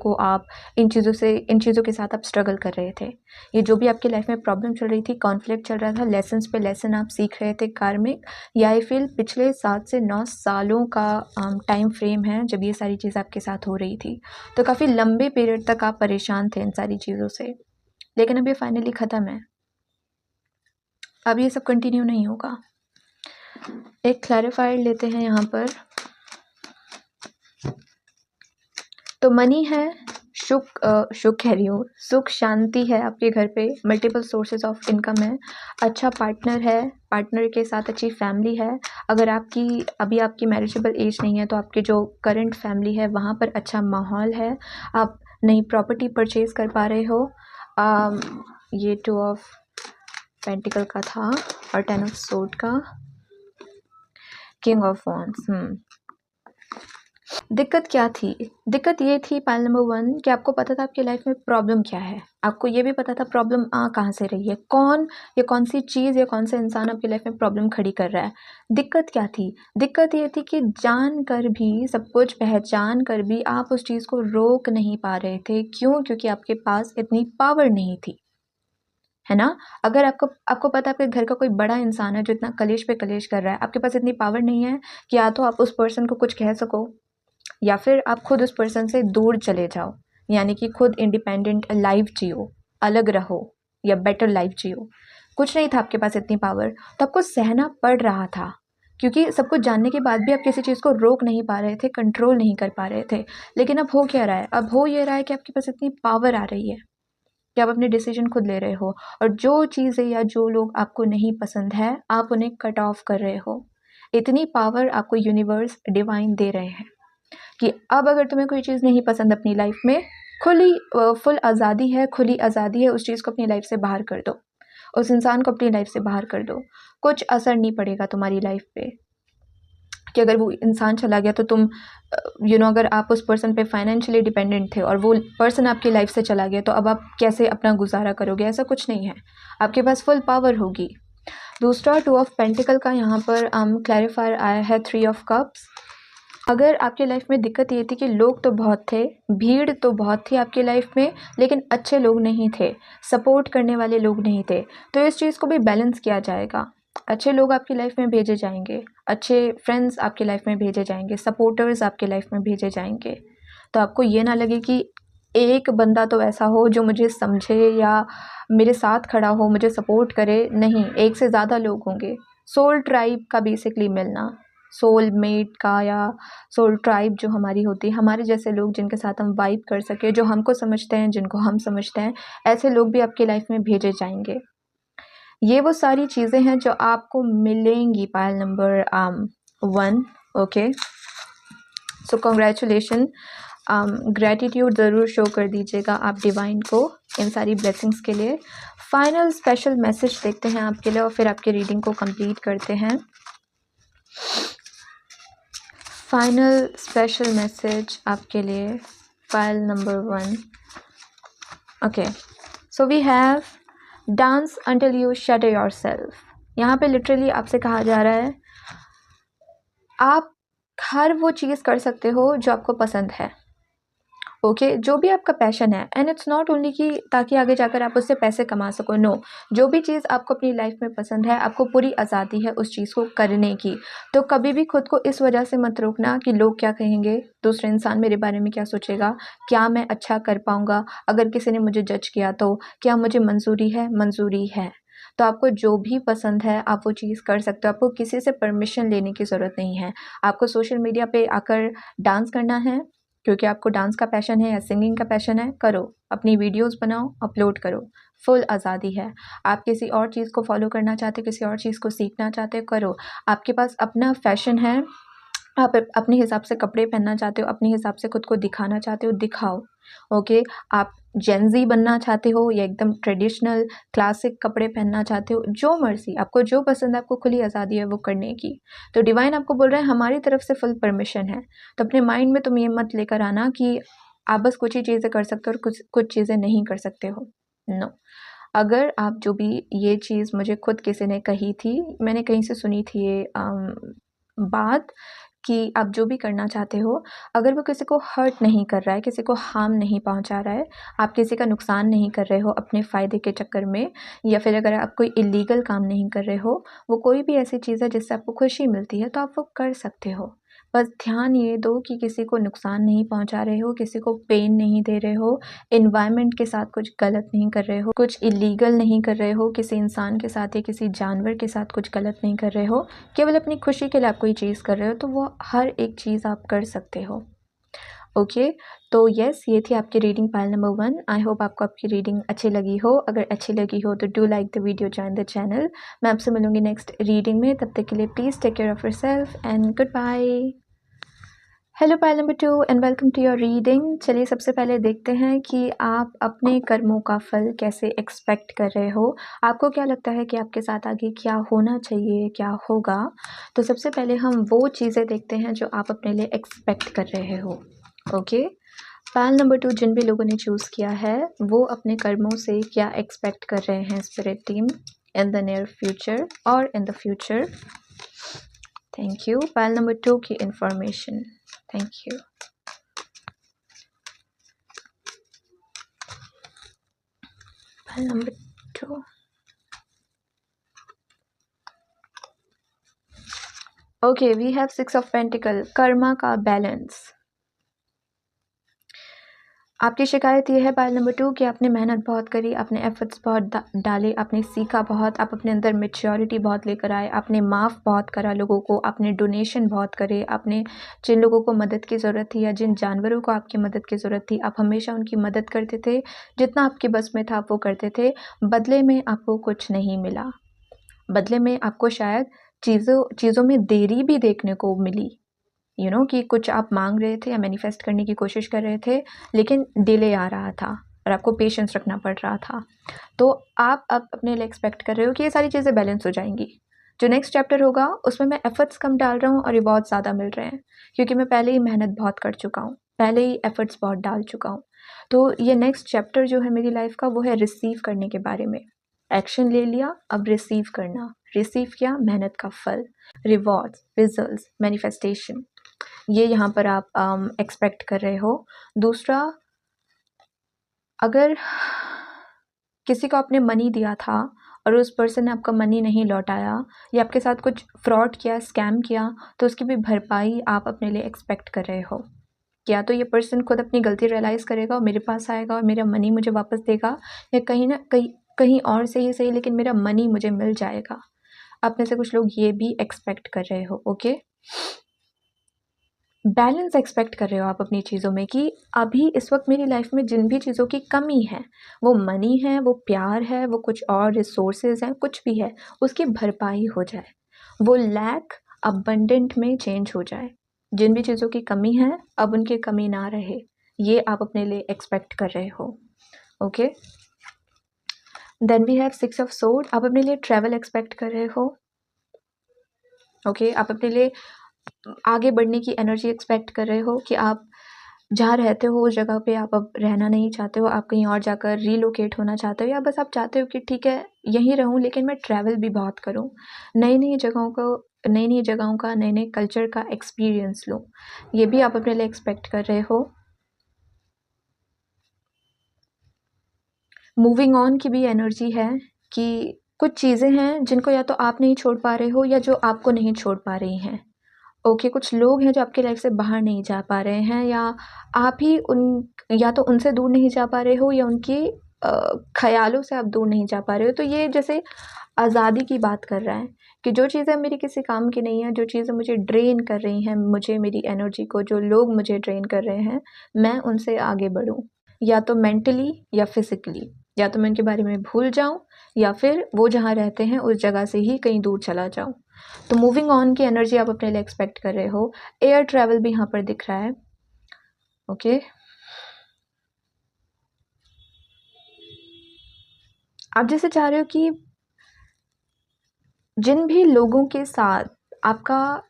के साथ आप स्ट्रगल कर रहे थे। ये जो भी आपकी लाइफ में प्रॉब्लम चल रही थी, कॉन्फ्लिक्ट चल रहा था, लेसन्स पे लेसन आप सीख रहे थे कार्मिक, या आई फील पिछले 7 से 9 सालों का टाइम फ्रेम है जब ये सारी चीज़ आपके साथ हो रही थी। तो काफ़ी लंबे पीरियड तक आप परेशान थे इन सारी चीज़ों से, लेकिन अब ये फाइनली ख़त्म है। अब ये सब कंटिन्यू नहीं होगा। एक क्लैरिफायर लेते हैं यहाँ पर। तो मनी है, सुख कह रही हूँ, सुख शांति है आपके घर पे, मल्टीपल सोर्सेज ऑफ इनकम है, अच्छा पार्टनर है, पार्टनर के साथ अच्छी फैमिली है। अगर अभी आपकी मैरिजेबल एज नहीं है तो आपके जो करंट फैमिली है वहाँ पर अच्छा माहौल है, आप नई प्रॉपर्टी परचेज कर पा रहे हो। ये 2 ऑफ पेंटिकल का था और 10 ऑफ सोर्ड का, किंग ऑफ वॉन्ड्स। दिक्कत क्या थी? दिक्कत ये थी पाइल नंबर 1 कि आपको पता था आपकी लाइफ में प्रॉब्लम क्या है, आपको ये भी पता था प्रॉब्लम आ कहाँ से रही है, कौन या कौन सी चीज़ या कौन सा इंसान आपकी लाइफ में प्रॉब्लम खड़ी कर रहा है। दिक्कत क्या थी? दिक्कत ये थी कि जान कर भी, सब कुछ पहचान कर भी आप उस चीज़ को रोक नहीं पा रहे थे। क्यों? क्योंकि आपके पास इतनी पावर नहीं थी, है ना। अगर आपको पता है आपके घर का कोई बड़ा इंसान है जो इतना कलेश पे कलेश कर रहा है, आपके पास इतनी पावर नहीं है कि या तो आप उस पर्सन को कुछ कह सको, या फिर आप खुद उस पर्सन से दूर चले जाओ, यानी कि खुद इंडिपेंडेंट लाइफ जियो, अलग रहो या बेटर लाइफ जियो। कुछ नहीं था आपके पास इतनी पावर, तो आपको सहना पड़ रहा था, क्योंकि सब कुछ जानने के बाद भी आप किसी चीज़ को रोक नहीं पा रहे थे, कंट्रोल नहीं कर पा रहे थे। लेकिन अब हो क्या रहा है? अब हो ये रहा है कि आपके पास इतनी पावर आ रही है कि आप अपने डिसीजन खुद ले रहे हो, और जो चीज़ें या जो लोग आपको नहीं पसंद है आप उन्हें कट ऑफ कर रहे हो। इतनी पावर आपको यूनिवर्स डिवाइन दे रहे हैं कि अब अगर तुम्हें कोई चीज़ नहीं पसंद अपनी लाइफ में, फुल आज़ादी है, खुली आज़ादी है, उस चीज़ को अपनी लाइफ से बाहर कर दो, उस इंसान को अपनी लाइफ से बाहर कर दो। कुछ असर नहीं पड़ेगा तुम्हारी लाइफ पे कि अगर वो इंसान चला गया तो तुम अगर आप उस पर्सन पे फाइनेंशियली डिपेंडेंट थे और वो पर्सन आपकी लाइफ से चला गया तो अब आप कैसे अपना गुजारा करोगे। ऐसा कुछ नहीं है, आपके पास फुल पावर होगी। दूसरा 2 ऑफ पेंटिकल का यहाँ पर क्लैरिफायर आया है 3 ऑफ कप्स। अगर आपकी लाइफ में दिक्कत ये थी कि लोग तो बहुत थे, भीड़ तो बहुत थी आपकी लाइफ में, लेकिन अच्छे लोग नहीं थे, सपोर्ट करने वाले लोग नहीं थे, तो इस चीज़ को भी बैलेंस किया जाएगा। अच्छे लोग आपकी लाइफ में भेजे जाएंगे, अच्छे फ्रेंड्स आपकी लाइफ में भेजे जाएंगे, सपोर्टर्स आपकी लाइफ में भेजे जाएंगे। तो आपको ये ना लगे कि एक बंदा तो ऐसा हो जो मुझे समझे या मेरे साथ खड़ा हो, मुझे सपोर्ट करे। नहीं, एक से ज़्यादा लोग होंगे। सोल ट्राइब का बेसिकली मिलना, सोल मेट का या सोल ट्राइब जो हमारी होती है, हमारे जैसे लोग जिनके साथ हम वाइब कर सके, जो हमको समझते हैं, जिनको हम समझते हैं, ऐसे लोग भी आपकी लाइफ में भेजे जाएंगे। ये वो सारी चीज़ें हैं जो आपको मिलेंगी pile number 1। Okay, so congratulation, gratitude ज़रूर शो कर दीजिएगा आप डिवाइन को इन सारी ब्लेसिंग्स के लिए। फाइनल स्पेशल मैसेज देखते हैं आपके लिए और फिर आपकी रीडिंग को कंप्लीट करते हैं। फाइनल स्पेशल मैसेज आपके लिए, file number 1। Okay, so we have dance until you shut yourself. यहाँ पे लिटरली आपसे कहा जा रहा है आप हर वो चीज़ कर सकते हो जो आपको पसंद है, ओके, जो भी आपका पैशन है, एंड इट्स नॉट ओनली कि ताकि आगे जाकर आप उससे पैसे कमा सको, नो, जो भी चीज़ आपको अपनी लाइफ में पसंद है, आपको पूरी आज़ादी है उस चीज़ को करने की। तो कभी भी खुद को इस वजह से मत रोकना कि लोग क्या कहेंगे, दूसरा इंसान मेरे बारे में क्या सोचेगा, क्या मैं अच्छा कर पाऊँगा, अगर किसी ने मुझे जज किया तो क्या मुझे मंजूरी है? मंजूरी है। तो आपको जो भी पसंद है आप वो चीज़ कर सकते हो, आपको किसी से परमिशन लेने की ज़रूरत नहीं है। आपको सोशल मीडिया पे आकर डांस करना है क्योंकि आपको डांस का पैशन है या सिंगिंग का पैशन है, करो, अपनी वीडियोस बनाओ, अपलोड करो, फुल आज़ादी है। आप किसी और चीज़ को फॉलो करना चाहते हो, किसी और चीज़ को सीखना चाहते हो, करो। आपके पास अपना फैशन है, आप अपने हिसाब से कपड़े पहनना चाहते हो, अपने हिसाब से खुद को दिखाना चाहते हो, दिखाओ। ओके, आप जेन ज़ी बनना चाहते हो या एकदम ट्रेडिशनल क्लासिक कपड़े पहनना चाहते हो, जो मर्ज़ी, आपको जो पसंद है, आपको खुली आज़ादी है वो करने की। तो डिवाइन आपको बोल रहा है हमारी तरफ से फुल परमिशन है। तो अपने माइंड में तुम ये मत लेकर आना कि आप बस कुछ ही चीज़ें कर सकते हो और कुछ चीज़ें नहीं कर सकते हो। नो, अगर आप जो भी ये चीज़ मुझे खुद किसी ने कही थी, मैंने कहीं से सुनी थी ये बात कि आप जो भी करना चाहते हो, अगर वो किसी को हर्ट नहीं कर रहा है, किसी को हार्म नहीं पहुंचा रहा है, आप किसी का नुकसान नहीं कर रहे हो अपने फ़ायदे के चक्कर में, या फिर अगर आप कोई इल्लीगल काम नहीं कर रहे हो, वो कोई भी ऐसी चीज़ है जिससे आपको खुशी मिलती है, तो आप वो कर सकते हो। बस ध्यान ये दो कि किसी को नुकसान नहीं पहुंचा रहे हो, किसी को पेन नहीं दे रहे हो, एनवायरनमेंट के साथ कुछ गलत नहीं कर रहे हो, कुछ इल्लीगल नहीं कर रहे हो, किसी इंसान के साथ या किसी जानवर के साथ कुछ गलत नहीं कर रहे हो, केवल अपनी खुशी के लिए आप कोई चीज़ कर रहे हो, तो वो हर एक चीज़ आप कर सकते हो। ओके, तो यस, ये थी आपकी reading pile number 1। I hope आपको आपकी रीडिंग अच्छी लगी हो। अगर अच्छी लगी हो तो do like the video, join the channel. मैं आपसे मिलूंगी नेक्स्ट रीडिंग में, तब तक के लिए please take care of yourself and goodbye. Hello pile number 2 and welcome to your reading. चलिए सबसे पहले देखते हैं कि आप अपने कर्मों का फल कैसे एक्सपेक्ट कर रहे हो। आपको क्या लगता है कि आपके साथ आगे क्या होना चाहिए, क्या होगा। तो सबसे पहले हम वो चीज़ें देखते हैं जो आप अपने लिए एक्सपेक्ट कर रहे हो। ओके, पाइल नंबर 2 जिन भी लोगों ने चूज़ किया है वो अपने कर्मों से क्या एक्सपेक्ट कर रहे हैं spirit team in the near future और in the future. Thank you. Pile number 2 की information, thank you. Pile number 2. Okay, we have 6 of Pentacle, karma का बैलेंस। आपकी शिकायत ये है पाइल नंबर 2 कि आपने मेहनत बहुत करी, आपने एफर्ट्स बहुत डाले, आपने सीखा बहुत, आप अपने अंदर मैच्योरिटी बहुत लेकर आए, आपने माफ़ बहुत करा लोगों को, आपने डोनेशन बहुत करे, आपने जिन लोगों को मदद की ज़रूरत थी या जिन जानवरों को आपकी मदद की ज़रूरत थी, आप हमेशा उनकी मदद करते थे, जितना आपके बस में था आप वो करते थे। बदले में आपको कुछ नहीं मिला, बदले में आपको शायद चीज़ों में देरी भी देखने को मिली। कि कुछ आप मांग रहे थे या मैनिफेस्ट करने की कोशिश कर रहे थे, लेकिन डिले आ रहा था और आपको पेशेंस रखना पड़ रहा था। तो आप अब अपने लिए एक्सपेक्ट कर रहे हो कि ये सारी चीज़ें बैलेंस हो जाएंगी। जो नेक्स्ट चैप्टर होगा उसमें मैं एफर्ट्स कम डाल रहा हूँ और रिवॉर्ड ज़्यादा मिल रहे हैं, क्योंकि मैं पहले ही मेहनत बहुत कर चुका हूँ, पहले ही एफर्ट्स बहुत डाल चुका हूँ। तो ये नेक्स्ट चैप्टर जो है मेरी लाइफ का, वो है रिसीव करने के बारे में। एक्शन ले लिया, अब रिसीव करना, रिसीव किया, मेहनत का फल, रिवॉर्ड्स, रिजल्ट्स, मैनिफेस्टेशन, ये यहाँ पर आप एक्सपेक्ट कर रहे हो। दूसरा, अगर किसी को आपने मनी दिया था और उस पर्सन ने आपका मनी नहीं लौटाया या आपके साथ कुछ फ्रॉड किया, स्कैम किया, तो उसकी भी भरपाई आप अपने लिए एक्सपेक्ट कर रहे हो। या तो ये पर्सन खुद अपनी गलती रियलाइज़ करेगा और मेरे पास आएगा और मेरा मनी मुझे वापस देगा, या कहीं और से ही सही लेकिन मेरा मनी मुझे मिल जाएगा। आप में से कुछ लोग ये भी एक्सपेक्ट कर रहे हो। ओके, बैलेंस एक्सपेक्ट कर रहे हो आप अपनी चीज़ों में कि अभी इस वक्त मेरी लाइफ में जिन भी चीज़ों की कमी है, वो मनी है, वो प्यार है, वो कुछ और रिसोर्सेज हैं, कुछ भी है, उसकी भरपाई हो जाए, वो लैक अबंडेंट में चेंज हो जाए। जिन भी चीज़ों की कमी है अब उनकी कमी ना रहे, ये आप अपने लिए एक्सपेक्ट कर रहे हो। Okay, then we have 6 of sword, आप अपने लिए ट्रैवल एक्सपेक्ट कर रहे हो। ओके, आप अपने लिए आगे बढ़ने की एनर्जी एक्सपेक्ट कर रहे हो कि आप जहाँ रहते हो उस जगह पे आप अब रहना नहीं चाहते हो, आप कहीं और जाकर रीलोकेट होना चाहते हो, या बस आप चाहते हो कि ठीक है यहीं रहूँ लेकिन मैं ट्रैवल भी बहुत करूँ, नई नई जगहों का, नए नए कल्चर का एक्सपीरियंस लूँ। ये भी आप अपने लिए एक्सपेक्ट कर रहे हो। मूविंग ऑन की भी एनर्जी है कि कुछ चीज़ें हैं जिनको या तो आप नहीं छोड़ पा रहे हो या जो आपको नहीं छोड़ पा रही हैं। ओके, कुछ लोग हैं जो आपकी लाइफ से बाहर नहीं जा पा रहे हैं, या आप ही उन या तो उनसे दूर नहीं जा पा रहे हो या उनके ख़्यालों से आप दूर नहीं जा पा रहे हो। तो ये जैसे आज़ादी की बात कर रहा है कि जो चीज़ें मेरी किसी काम की नहीं है, जो चीज़ें मुझे ड्रेन कर रही हैं, मुझे मेरी एनर्जी को, जो लोग मुझे ड्रेन कर रहे हैं, मैं उनसे आगे बढ़ूँ। या तो मेंटली या फिज़िकली, या तो मैं उनके बारे में भूल जाऊँ या फिर वो जहाँ रहते हैं उस जगह से ही कहीं दूर चला जाऊँ। तो मूविंग ऑन की एनर्जी आप अपने लिए एक्सपेक्ट कर रहे हो। एयर ट्रैवल भी यहाँ पर दिख रहा है। ओके, आप जैसे चाह रहे हो कि जिन भी लोगों के साथ आपका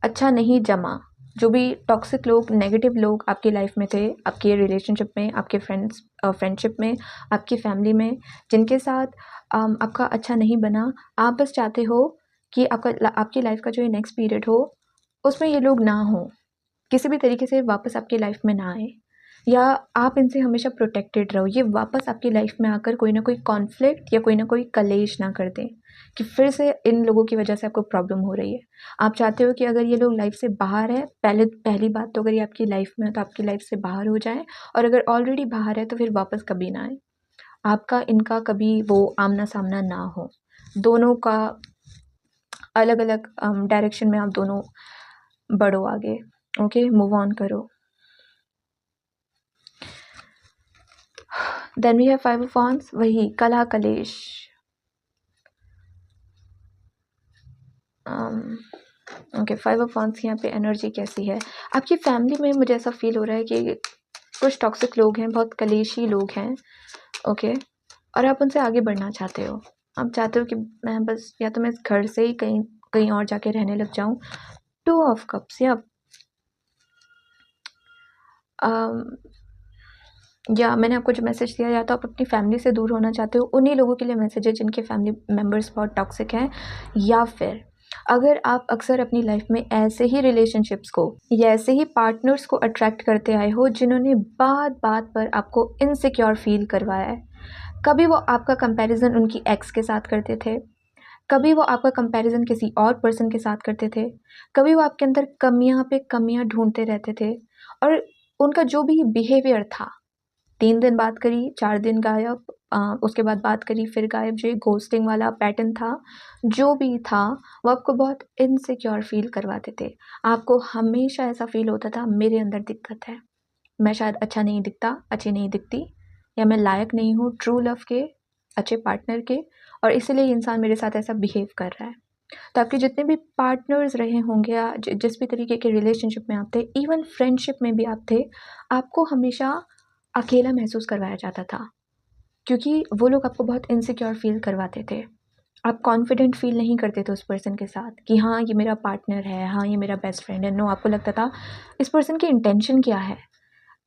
अच्छा नहीं जमा, जो भी टॉक्सिक लोग, नेगेटिव लोग आपकी लाइफ में थे, आपके रिलेशनशिप में, आपके फ्रेंडशिप में, आपकी फैमिली में, जिनके साथ आपका अच्छा नहीं बना, आप बस चाहते हो कि आपकी लाइफ का जो ये नेक्स्ट पीरियड हो, उसमें ये लोग ना हो, किसी भी तरीके से वापस आपकी लाइफ में ना आए, या आप इनसे हमेशा प्रोटेक्टेड रहो, ये वापस आपकी लाइफ में आकर कोई ना कोई कॉन्फ्लिक्ट या कोई ना कोई कलेश ना कर दें कि फिर से इन लोगों की वजह से आपको प्रॉब्लम हो रही है। आप चाहते हो कि अगर ये लोग लाइफ से बाहर है, पहली बात तो अगर ये आपकी लाइफ में है तो आपकी लाइफ से बाहर हो जाए, और अगर ऑलरेडी बाहर है तो फिर वापस कभी ना आए, आपका इनका कभी वो आमना सामना ना हो, दोनों का अलग अलग डायरेक्शन में आप दोनों बढ़ो आगे। ओके, मूव ऑन करो। Then we have 5 of wands, वही कलह कलेश। ओके, 5 ऑफ वांड्स की यहाँ पे एनर्जी कैसी है आपकी फैमिली में? मुझे ऐसा फील हो रहा है कि कुछ टॉक्सिक लोग हैं, बहुत कलेशी लोग हैं। ओके, और आप उनसे आगे बढ़ना चाहते हो। आप चाहते हो कि मैं बस, या तो मैं इस घर से ही कहीं कहीं और जाके रहने लग जाऊँ। 2 ऑफ कप्स, या मैंने आपको जो मैसेज दिया, या तो आप अपनी फैमिली से दूर होना चाहते हो, उन्हीं लोगों के लिए मैसेज है जिनके फैमिली मेम्बर्स बहुत टॉक्सिक हैं, या फिर अगर आप अक्सर अपनी लाइफ में ऐसे ही रिलेशनशिप्स को या ऐसे ही पार्टनर्स को अट्रैक्ट करते आए हो जिन्होंने बात बात पर आपको इनसिक्योर फील करवाया है। कभी वो आपका कंपैरिजन उनकी एक्स के साथ करते थे, कभी वो आपका कंपैरिजन किसी और पर्सन के साथ करते थे, कभी वो आपके अंदर कमियां पे कमियां ढूंढते रहते थे, और उनका जो भी बिहेवियर था, 3 दिन बात करी, 4 दिन गायब, उसके बाद बात करी फिर गायब, जो घोस्टिंग वाला पैटर्न था, जो भी था, वो आपको बहुत इनसिक्योर फ़ील करवाते थे। आपको हमेशा ऐसा फ़ील होता था मेरे अंदर दिक्कत है, मैं शायद अच्छा नहीं दिखता, अच्छी नहीं दिखती, या मैं लायक नहीं हूँ ट्रू लव के, अच्छे पार्टनर के, और इसीलिए ये इंसान मेरे साथ ऐसा बिहेव कर रहा है। तो आपके जितने भी पार्टनर्स रहे होंगे या जिस भी तरीके के रिलेशनशिप में आप थे, इवन फ्रेंडशिप में भी आप थे, आपको हमेशा अकेला महसूस करवाया जाता था, क्योंकि वो लोग आपको बहुत इनसिक्योर फील करवाते थे। आप कॉन्फिडेंट फील नहीं करते थे उस पर्सन के साथ कि हाँ ये मेरा पार्टनर है, हाँ ये मेरा बेस्ट फ्रेंड है। नो, आपको लगता था इस पर्सन की इंटेंशन क्या है।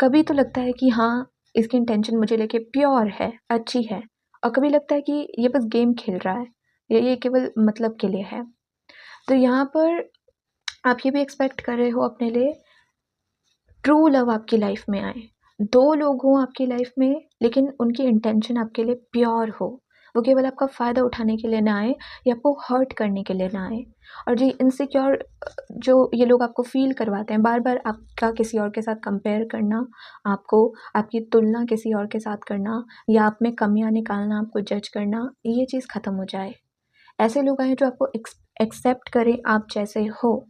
कभी तो लगता है कि हाँ, इसकी इंटेंशन मुझे लेके प्योर है, अच्छी है, और कभी लगता है कि ये बस गेम खेल रहा है, या ये केवल मतलब के लिए है। तो यहाँ पर आप ये भी एक्सपेक्ट कर रहे हो अपने लिए ट्रू लव आपकी लाइफ में आए, 2 लोग हों आपकी लाइफ में, लेकिन उनकी इंटेंशन आपके लिए प्योर हो। वो केवल आपका फ़ायदा उठाने के लिए ना आए या आपको हर्ट करने के लिए ना आए। और जो इनसिक्योर जो ये लोग आपको फ़ील करवाते हैं, बार-बार आपका किसी और के साथ कंपेयर करना, आपको आपकी तुलना किसी और के साथ करना, या आप में कमियाँ निकालना, आपको जज करना, ये चीज़ ख़त्म हो जाए। ऐसे लोग आएँ जो आपको एक्सेप्ट करें आप जैसे हो।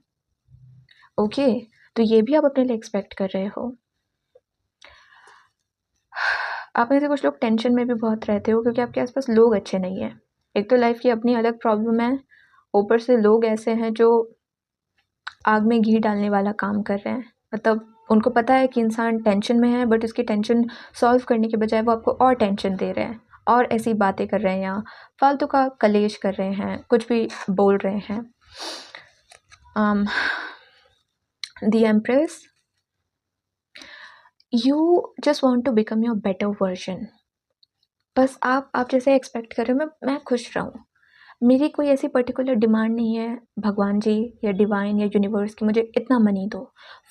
ओके, तो ये भी आप अपने लिए एक्सपेक्ट कर रहे हो। आप में से कुछ लोग टेंशन में भी बहुत रहते हो क्योंकि आपके आसपास लोग अच्छे नहीं हैं। एक तो लाइफ की अपनी अलग प्रॉब्लम है, ऊपर से लोग ऐसे हैं जो आग में घी डालने वाला काम कर रहे हैं। मतलब उनको पता है कि इंसान टेंशन में है, बट उसकी टेंशन सॉल्व करने के बजाय वो आपको और टेंशन दे रहे हैं और ऐसी बातें कर रहे हैं, या फालतू का कलेश कर रहे हैं, कुछ भी बोल रहे हैं। The empress, you just want to become your better version. बस आप जैसे एक्सपेक्ट कर रहे हो मैं खुश रहूँ, मेरी कोई ऐसी पर्टिकुलर डिमांड नहीं है भगवान जी या डिवाइन या यूनिवर्स की मुझे इतना मनी दो,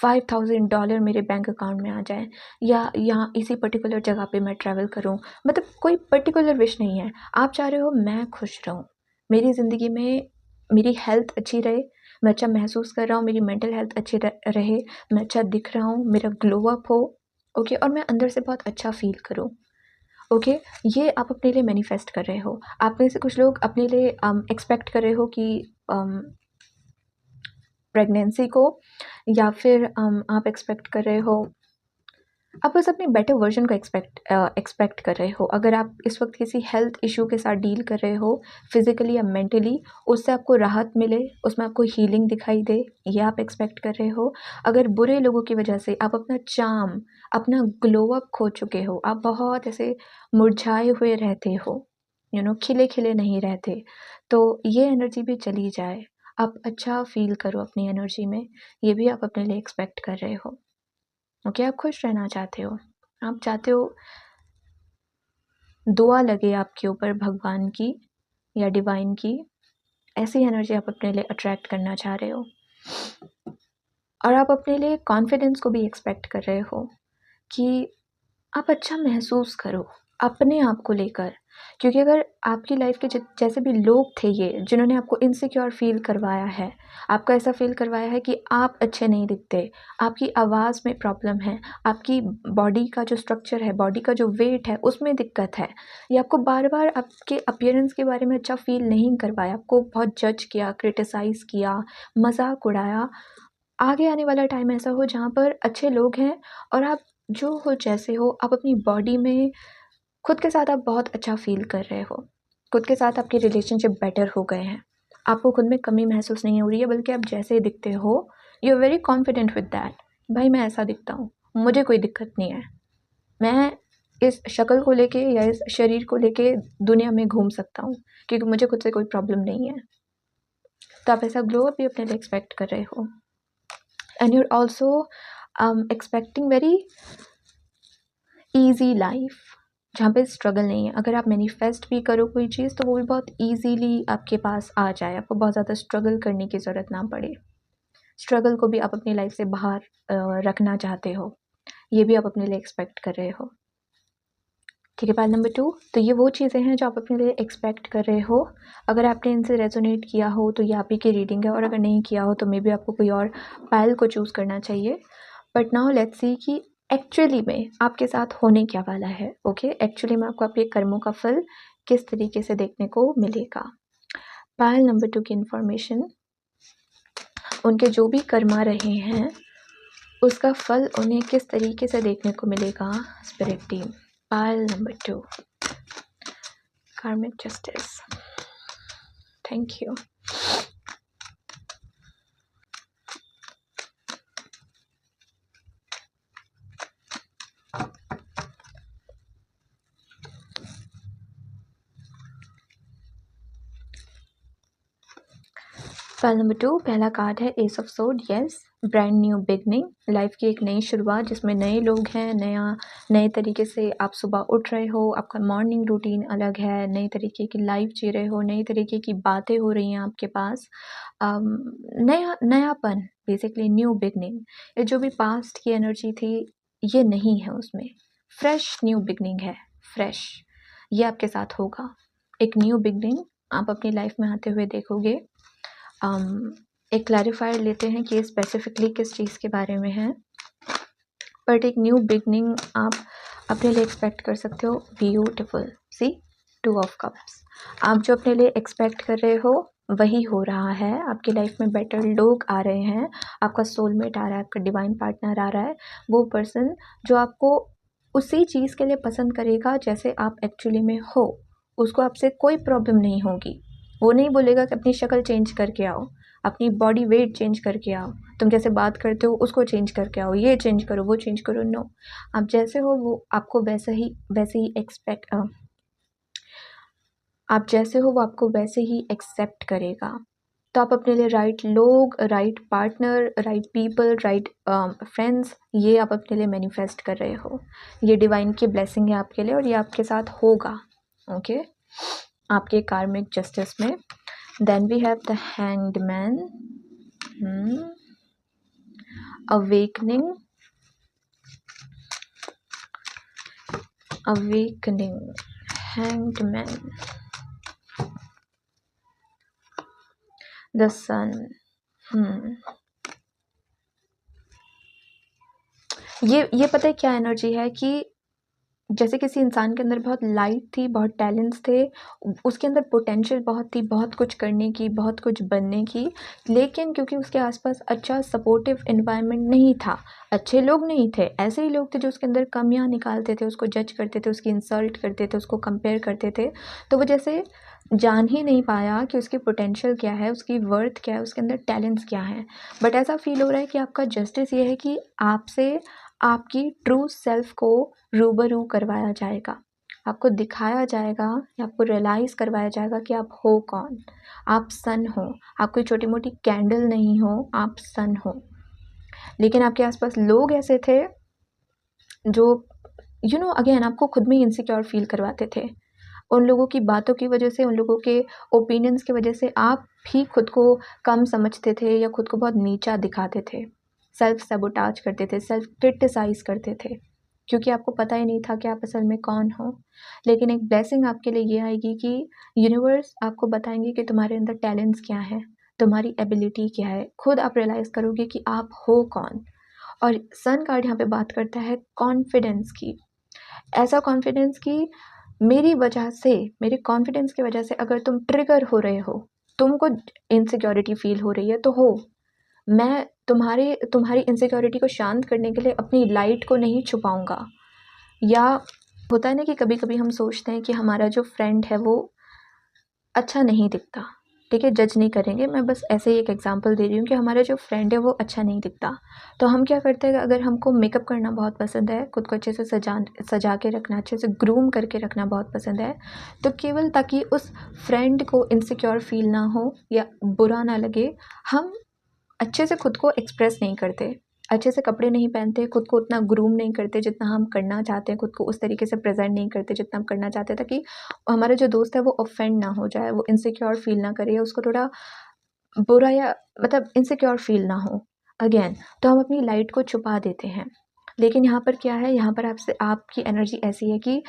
$5000 मेरे बैंक अकाउंट में आ जाए, या यहाँ इसी पर्टिकुलर जगह पे मैं ट्रैवल करूँ। मतलब कोई पर्टिकुलर विश नहीं है। आप चाह रहे हो मैं खुश रहूँ, मेरी ज़िंदगी में मेरी हेल्थ अच्छी रहे, मैं अच्छा महसूस कर रहा हूँ, मेरी मेंटल हेल्थ अच्छी रहे, मैं अच्छा दिख रहा हूँ, मेरा ग्लो अप हो, ओके, और मैं अंदर से बहुत अच्छा फ़ील करूँ। ओके, ये आप अपने लिए मैनिफेस्ट कर रहे हो। आप में से कुछ लोग अपने लिए एक्सपेक्ट कर रहे हो कि प्रेगनेंसी को, या फिर आप एक्सपेक्ट कर रहे हो, आप बस अपने बेटर वर्जन को एक्सपेक्ट कर रहे हो। अगर आप इस वक्त किसी हेल्थ इशू के साथ डील कर रहे हो, फिजिकली या मेंटली, उससे आपको राहत मिले, उसमें आपको हीलिंग दिखाई दे, ये आप एक्सपेक्ट कर रहे हो। अगर बुरे लोगों की वजह से आप अपना चार्म, अपना ग्लो अप खो चुके हो, आप बहुत ऐसे मुरझाए हुए रहते हो, खिले खिले नहीं रहते, तो ये एनर्जी भी चली जाए, आप अच्छा फील करो अपनी एनर्जी में, ये भी आप अपने लिए एक्सपेक्ट कर रहे हो। ओके, आप खुश रहना चाहते हो, आप चाहते हो दुआ लगे आपके ऊपर भगवान की या डिवाइन की, ऐसी एनर्जी आप अपने लिए अट्रैक्ट करना चाह रहे हो। और आप अपने लिए कॉन्फिडेंस को भी एक्सपेक्ट कर रहे हो कि आप अच्छा महसूस करो अपने आप को लेकर, क्योंकि अगर आपकी लाइफ के जैसे भी लोग थे ये जिन्होंने आपको इनसिक्योर फील करवाया है, आपको ऐसा फील करवाया है कि आप अच्छे नहीं दिखते, आपकी आवाज़ में प्रॉब्लम है, आपकी बॉडी का जो स्ट्रक्चर है, बॉडी का जो वेट है उसमें दिक्कत है, या आपको बार बार आपके अपीयरेंस के बारे में अच्छा फील नहीं करवाया, आपको बहुत जज किया, क्रिटिसाइज़ किया, मजाक उड़ाया, आगे आने वाला टाइम ऐसा हो जहाँ पर अच्छे लोग हैं और आप जो हो जैसे हो, आप अपनी बॉडी में खुद के साथ आप बहुत अच्छा फ़ील कर रहे हो, खुद के साथ आपके रिलेशनशिप बेटर हो गए हैं, आपको खुद में कमी महसूस नहीं हो रही है, बल्कि आप जैसे दिखते हो, you are very confident with that. भाई मैं ऐसा दिखता हूँ, मुझे कोई दिक्कत नहीं है, मैं इस शक्ल को लेके या इस शरीर को लेके दुनिया में घूम सकता हूँ, क्योंकि मुझे खुद से कोई प्रॉब्लम नहीं है। तो आप ऐसा ग्लो अप भी अपने लिए एक्सपेक्ट कर रहे हो। And you're also expecting very easy life, जहाँ पे स्ट्रगल नहीं है। अगर आप मैनिफेस्ट भी करो कोई चीज़ तो वो भी बहुत ईजीली आपके पास आ जाए, आपको बहुत ज़्यादा स्ट्रगल करने की ज़रूरत ना पड़े। स्ट्रगल को भी आप अपनी लाइफ से बाहर रखना चाहते हो, ये भी आप अपने लिए एक्सपेक्ट कर रहे हो। ठीक है, पाइल नंबर 2, तो ये वो चीज़ें हैं जो आप अपने लिए एक्सपेक्ट कर रहे हो। अगर आपने इनसे रेजोनेट किया हो तो ये आप ही की रीडिंग है, और अगर नहीं किया हो तो मे बी आपको कोई और पाइल को चूज़ करना चाहिए। बट नाउ लेट्स सी कि एक्चुअली में आपके साथ होने क्या वाला है। ओके, एक्चुअली में आपको आपके कर्मों का फल किस तरीके से देखने को मिलेगा। पाइल नंबर 2 की इन्फॉर्मेशन, उनके जो भी कर्मा रहे हैं उसका फल उन्हें किस तरीके से देखने को मिलेगा। Spirit team, pile number 2, karmic justice. Thank you. File number 2, पहला कार्ड है S of sword. Yes, brand new beginning, life की एक नई शुरुआत जिसमें नए लोग हैं, नए तरीके से आप सुबह उठ रहे हो, आपका मॉर्निंग रूटीन अलग है, नई तरीके की लाइफ जी रहे हो, नई तरीके की बातें हो रही हैं आपके पास, नयापन, बेसिकली न्यू बिगनिंग। ये जो भी पास्ट की एनर्जी थी ये नहीं है उसमें, फ्रेश न्यू बिगनिंग है, फ्रेश, ये आपके साथ होगा। एक न्यू बिगनिंग आप अपनी लाइफ में आते हुए देखोगे। एक क्लैरिफायर लेते हैं कि स्पेसिफिकली किस चीज़ के बारे में है, बट एक न्यू बिगनिंग आप अपने लिए एक्सपेक्ट कर सकते हो। ब्यूटिफुल, सी 2 ऑफ कप्स, आप जो अपने लिए एक्सपेक्ट कर रहे हो वही हो रहा है। आपकी लाइफ में बेटर लोग आ रहे हैं, आपका सोलमेट आ रहा है, आपका डिवाइन पार्टनर आ रहा है, वो पर्सन जो आपको उसी चीज़ के लिए पसंद करेगा जैसे आप एक्चुअली में हो, उसको आपसे कोई प्रॉब्लम नहीं होगी। वो नहीं बोलेगा कि अपनी शक्ल चेंज करके आओ, अपनी बॉडी वेट चेंज करके आओ, तुम जैसे बात करते हो उसको चेंज करके आओ, ये चेंज करो, वो चेंज करो। नो, आप जैसे हो वो आपको वैसे ही आप जैसे हो वो आपको वैसे ही एक्सेप्ट करेगा। तो आप अपने लिए राइट लोग, right partner, right people, right friends, ये आप अपने लिए मैनिफेस्ट कर रहे हो। ये डिवाइन की ब्लेसिंग है आपके लिए और ये आपके साथ होगा। ओके, आपके कार्मिक जस्टिस में। Then we have the hanged man, awakening, hanged man, the sun. ये पता है क्या एनर्जी है कि जैसे किसी इंसान के अंदर बहुत लाइट थी, बहुत टैलेंट्स थे, उसके अंदर पोटेंशियल बहुत थी, बहुत कुछ करने की, बहुत कुछ बनने की, लेकिन क्योंकि उसके आसपास अच्छा सपोर्टिव एनवायरनमेंट नहीं था, अच्छे लोग नहीं थे, ऐसे ही लोग थे जो उसके अंदर कमियां निकालते थे, उसको जज करते थे, उसकी इंसल्ट करते थे, उसको कंपेयर करते थे, तो वो जैसे जान ही नहीं पाया कि उसकी पोटेंशियल क्या है, उसकी वर्थ क्या है, उसके अंदर टैलेंट्स क्या हैं। बट ऐसा फील हो रहा है कि आपका जस्टिस ये है कि आपसे आपकी ट्रू सेल्फ को रूबरू करवाया जाएगा, आपको दिखाया जाएगा या आपको रियलाइज़ करवाया जाएगा कि आप हो कौन। आप सन हो, आप कोई छोटी मोटी कैंडल नहीं हो, आप सन हो। लेकिन आपके आसपास लोग ऐसे थे जो अगेन आपको खुद में इनसिक्योर फील करवाते थे। उन लोगों की बातों की वजह से, उन लोगों के ओपिनियंस की वजह से आप भी खुद को कम समझते थे या खुद को बहुत नीचा दिखाते थे, सेल्फ सैबोटाज करते थे, सेल्फ क्रिटिसाइज करते थे, क्योंकि आपको पता ही नहीं था कि आप असल में कौन हो। लेकिन एक ब्लेसिंग आपके लिए ये आएगी कि यूनिवर्स आपको बताएंगे कि तुम्हारे अंदर टैलेंट्स क्या हैं, तुम्हारी एबिलिटी क्या है, खुद आप रियलाइज़ करोगे कि आप हो कौन। और सन कार्ड यहाँ पे बात करता है कॉन्फिडेंस की, ऐसा कॉन्फिडेंस कि मेरी वजह से, मेरे कॉन्फिडेंस की वजह से अगर तुम ट्रिगर हो रहे हो, तुमको इनसिक्योरिटी फील हो रही है, तो हो, मैं तुम्हारी इनसिक्योरिटी को शांत करने के लिए अपनी लाइट को नहीं छुपाऊंगा। या होता है ना कि कभी कभी हम सोचते हैं कि हमारा जो फ्रेंड है वो अच्छा नहीं दिखता, ठीक है, जज नहीं करेंगे, मैं बस ऐसे ही एक एग्जांपल दे रही हूँ कि हमारा जो फ्रेंड है वो अच्छा नहीं दिखता, तो हम क्या करते हैं, अगर हमको मेकअप करना बहुत पसंद है, खुद को अच्छे से सजा के रखना, अच्छे से ग्रूम करके रखना बहुत पसंद है, तो केवल ताकि उस फ्रेंड को इनसिक्योर फील ना हो या बुरा ना लगे, हम अच्छे से खुद को एक्सप्रेस नहीं करते, अच्छे से कपड़े नहीं पहनते, खुद को उतना ग्रूम नहीं करते जितना हम करना चाहते हैं, खुद को उस तरीके से प्रेजेंट नहीं करते जितना हम करना चाहते हैं, ताकि हमारा जो दोस्त है वो ऑफेंड ना हो जाए, वो इनसिक्योर फील ना करे, उसको थोड़ा बुरा या मतलब इनसिक्योर फील ना हो अगेन, तो हम अपनी लाइट को छुपा देते हैं। लेकिन यहाँ पर क्या है, यहाँ पर आपकी एनर्जी ऐसी है कि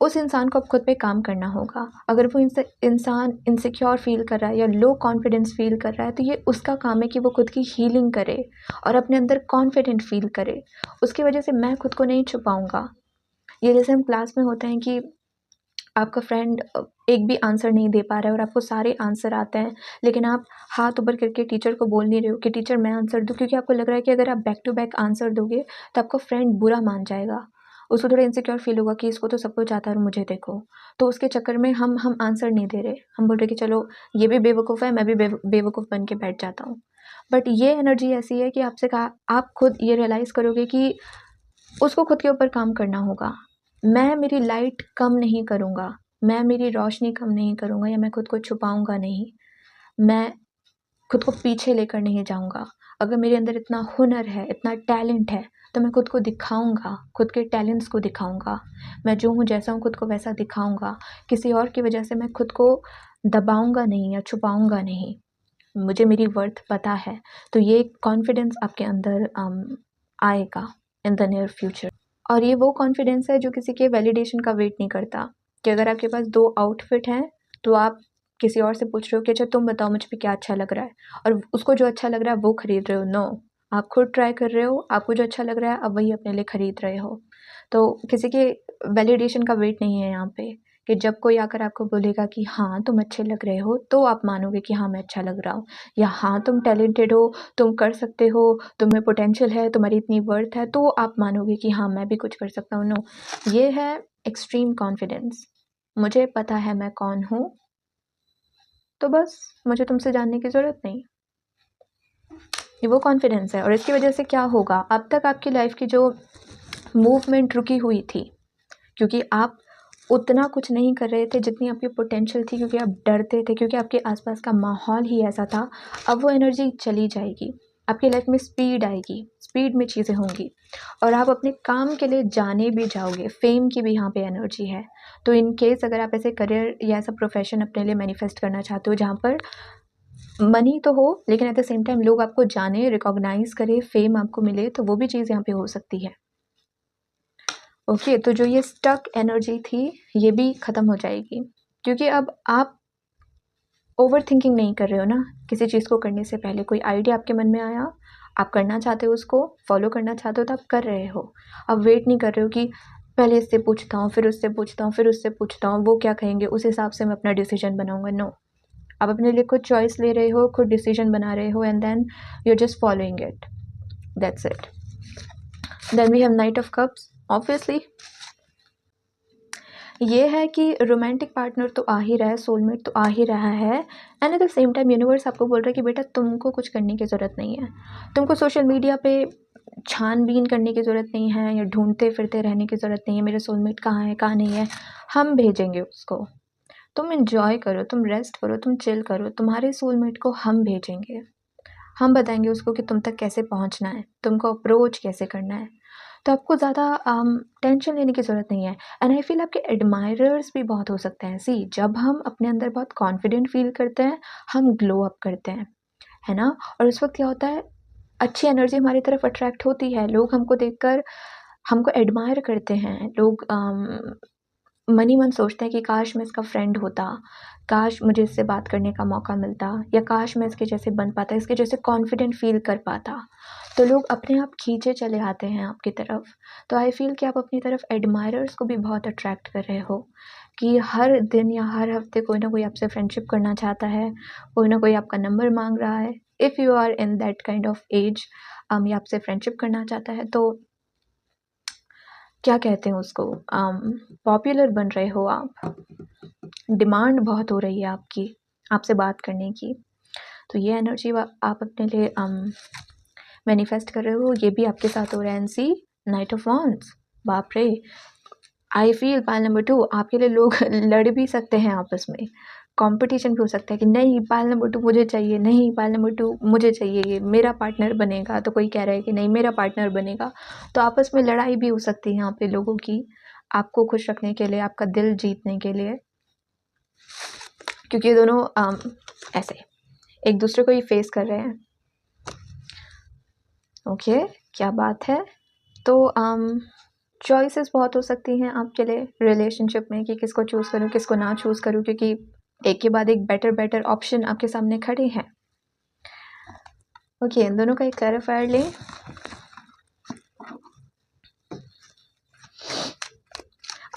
उस इंसान को अब खुद पे काम करना होगा। अगर वो इंसान इनसिक्योर फील कर रहा है या लो कॉन्फिडेंस फील कर रहा है, तो ये उसका काम है कि वो खुद की हीलिंग करे और अपने अंदर कॉन्फिडेंट फील करे। उसकी वजह से मैं खुद को नहीं छुपाऊंगा। ये जैसे हम क्लास में होते हैं कि आपका फ्रेंड एक भी आंसर नहीं दे पा रहा है और आपको सारे आंसर आते हैं, लेकिन आप हाथ ऊपर करके टीचर को बोल नहीं रहे हो कि टीचर मैं आंसर दूँ, क्योंकि आपको लग रहा है कि अगर आप बैक टू बैक आंसर दोगे तो आपका फ्रेंड बुरा मान जाएगा, उसको थोड़ा इनसिक्योर फील होगा कि इसको तो सब कुछ आता है और मुझे देखो। तो उसके चक्कर में हम आंसर नहीं दे रहे, हम बोल रहे कि चलो ये भी बेवकूफ़ है, मैं भी बेवकूफ़ बन के बैठ जाता हूँ। बट ये एनर्जी ऐसी है कि आपसे कहा, आप खुद ये रियलाइज़ करोगे कि उसको खुद के ऊपर काम करना होगा। मैं मेरी लाइट कम नहीं करूँगा, मैं मेरी रोशनी कम नहीं करूँगा, या मैं खुद को छुपाऊँगा नहीं, मैं खुद को पीछे लेकर नहीं जाऊँगा। अगर मेरे अंदर इतना हुनर है, इतना टैलेंट है, तो मैं खुद को दिखाऊँगा, खुद के टैलेंट्स को दिखाऊँगा। मैं जो हूँ, जैसा हूँ, खुद को वैसा दिखाऊँगा। किसी और की वजह से मैं खुद को दबाऊँगा नहीं या छुपाऊँगा नहीं। मुझे मेरी वर्थ पता है। तो ये कॉन्फिडेंस आपके अंदर आएगा इन द नियर फ्यूचर। और ये वो कॉन्फिडेंस है जो किसी के वैलिडेशन का वेट नहीं करता, कि अगर आपके पास 2 आउटफिट हैं, तो आप किसी और से पूछ रहे हो कि अच्छा तुम बताओ मुझ पे क्या अच्छा लग रहा है, और उसको जो अच्छा लग रहा है वो खरीद रहे हो। नो, आप खुद ट्राई कर रहे हो, आपको जो अच्छा लग रहा है आप वही अपने लिए खरीद रहे हो। तो किसी के वैलिडेशन का वेट नहीं है यहाँ पे, कि जब कोई आकर आपको बोलेगा कि हाँ तुम अच्छे लग रहे हो, तो आप मानोगे कि हाँ मैं अच्छा लग रहा हूँ, या हाँ तुम टैलेंटेड हो, तुम कर सकते हो, तुम्हें पोटेंशियल है, तुम्हारी इतनी वर्थ है, तो आप मानोगे कि हाँ मैं भी कुछ कर सकता हूँ। नो, ये है एक्सट्रीम कॉन्फिडेंस। मुझे पता है मैं कौन हूँ, तो बस मुझे तुमसे जानने की ज़रूरत नहीं। ये वो कॉन्फिडेंस है। और इसकी वजह से क्या होगा, अब तक आपकी लाइफ की जो मूवमेंट रुकी हुई थी, क्योंकि आप उतना कुछ नहीं कर रहे थे जितनी आपकी पोटेंशियल थी, क्योंकि आप डरते थे, क्योंकि आपके आसपास का माहौल ही ऐसा था, अब वो एनर्जी चली जाएगी। आपकी लाइफ में स्पीड आएगी, स्पीड में चीज़ें होंगी और आप अपने काम के लिए जाने भी जाओगे। फेम की भी यहाँ पे एनर्जी है। तो इन केस अगर आप ऐसे करियर या ऐसा प्रोफेशन अपने लिए मैनिफेस्ट करना चाहते हो जहाँ पर मनी तो हो लेकिन एट द सेम टाइम लोग आपको जाने, रिकॉग्नाइज करे, फेम आपको मिले, तो वो भी चीज़ यहाँ पे हो सकती है। ओके, तो जो ये स्टक एनर्जी थी ये भी ख़त्म हो जाएगी, क्योंकि अब आप ओवर थिंकिंग नहीं कर रहे हो ना। किसी चीज़ को करने से पहले कोई आइडिया आपके मन में आया, आप करना चाहते हो, उसको फॉलो करना चाहते हो, तो आप कर रहे हो। अब वेट नहीं कर रहे हो कि पहले इससे पूछता हूँ, फिर उससे पूछता हूँ, फिर उससे पूछता हूँ, वो क्या कहेंगे, उस हिसाब से मैं अपना डिसीजन बनाऊंगा। नो, आप अपने लिए खुद चॉइस ले रहे हो, खुद डिसीजन बना रहे हो, and then you are just following it, that's it. Then we have knight of cups. Obviously ये है कि रोमांटिक पार्टनर तो आ ही रहा है, सोलमेट तो आ ही रहा है, and at the same time universe आपको बोल रहा है कि बेटा तुमको कुछ करने की ज़रूरत नहीं है, तुमको सोशल मीडिया पे छानबीन करने की ज़रूरत नहीं है या ढूंढते फिरते रहने की ज़रूरत नहीं है मेरे सोलमेट कहाँ है कहाँ नहीं है। हम भेजेंगे उसको, तुम इन्जॉय करो, तुम रेस्ट करो, तुम चिल करो, तुम्हारे सोलमेट को हम भेजेंगे। हम बताएंगे उसको कि तुम तक कैसे पहुंचना है, तुमको अप्रोच कैसे करना है। तो आपको ज़्यादा टेंशन लेने की ज़रूरत नहीं है। एंड आई फील आपके एडमायरर्स भी बहुत हो सकते हैं। सी, जब हम अपने अंदर बहुत कॉन्फिडेंट फील करते हैं, हम ग्लो अप करते हैं, है ना। और उस वक्त क्या होता है, अच्छी एनर्जी हमारी तरफ अट्रैक्ट होती है, लोग हमको देखकर हमको एडमायर करते हैं। लोग मन ही मन सोचते हैं कि काश मैं इसका फ्रेंड होता, काश मुझे इससे बात करने का मौका मिलता, या काश मैं इसके जैसे बन पाता, इसके जैसे कॉन्फिडेंट फील कर पाता। तो लोग अपने आप खींचे चले आते हैं आपकी तरफ। तो आई फील कि आप अपनी तरफ एडमायरर्स को भी बहुत अट्रैक्ट कर रहे हो, कि हर दिन या हर हफ्ते कोई ना कोई आपसे फ्रेंडशिप करना चाहता है, कोई ना कोई आपका नंबर मांग रहा है। If you are in that kind of age, या आपसे फ्रेंडशिप करना चाहता है, तो क्या कहते हैं उसको, पॉपुलर बन रहे हो आप, डिमांड बहुत हो रही है आपकी, आपसे बात करने की। तो ये एनर्जी आप अपने लिए मैनिफेस्ट कर रहे हो, ये भी आपके साथ हो रहा है। And see, knight of wands, बाप रे। आई फील पाइल नंबर 2 आपके लिए लोग लड़ भी सकते हैं आपस में, कंपटीशन भी हो सकता है कि नहीं पाइल नंबर 2 मुझे चाहिए, नहीं पाइल नंबर 2 मुझे चाहिए, ये मेरा पार्टनर बनेगा। तो कोई कह रहा है कि नहीं मेरा पार्टनर बनेगा। तो आपस में लड़ाई भी हो सकती है यहाँ पे लोगों की, आपको खुश रखने के लिए, आपका दिल जीतने के लिए, क्योंकि ये दोनों ऐसे एक दूसरे को ही फेस कर रहे हैं। ओके, क्या बात है। तो चॉइसेस बहुत हो सकती हैं आपके लिए रिलेशनशिप में, कि किसको चूज़ करूँ किसको ना चूज़ करूँ, क्योंकि एक के बाद एक बेटर ऑप्शन आपके सामने खड़े हैं। ओके, इन दोनों का एक क्लैरिफायर लें।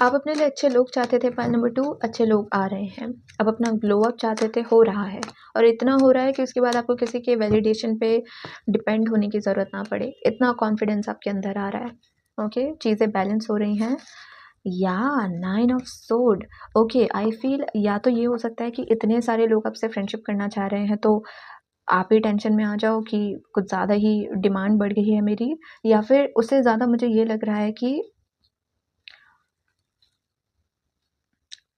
आप अपने लिए अच्छे लोग चाहते थे, पॉइंट नंबर 2 अच्छे लोग आ रहे हैं। अब अपना ग्लो अप चाहते थे, हो रहा है, और इतना हो रहा है कि उसके बाद आपको किसी के वैलिडेशन पे डिपेंड होने की ज़रूरत ना पड़े, इतना कॉन्फिडेंस आपके अंदर आ रहा है। ओके, चीज़ें बैलेंस हो रही हैं। या 9 ऑफ सोड। ओके, आई फील या तो ये हो सकता है कि इतने सारे लोग आपसे फ्रेंडशिप करना चाह रहे हैं, तो आप ही टेंशन में आ जाओ कि कुछ ज़्यादा ही डिमांड बढ़ गई है मेरी, या फिर उससे ज़्यादा मुझे ये लग रहा है कि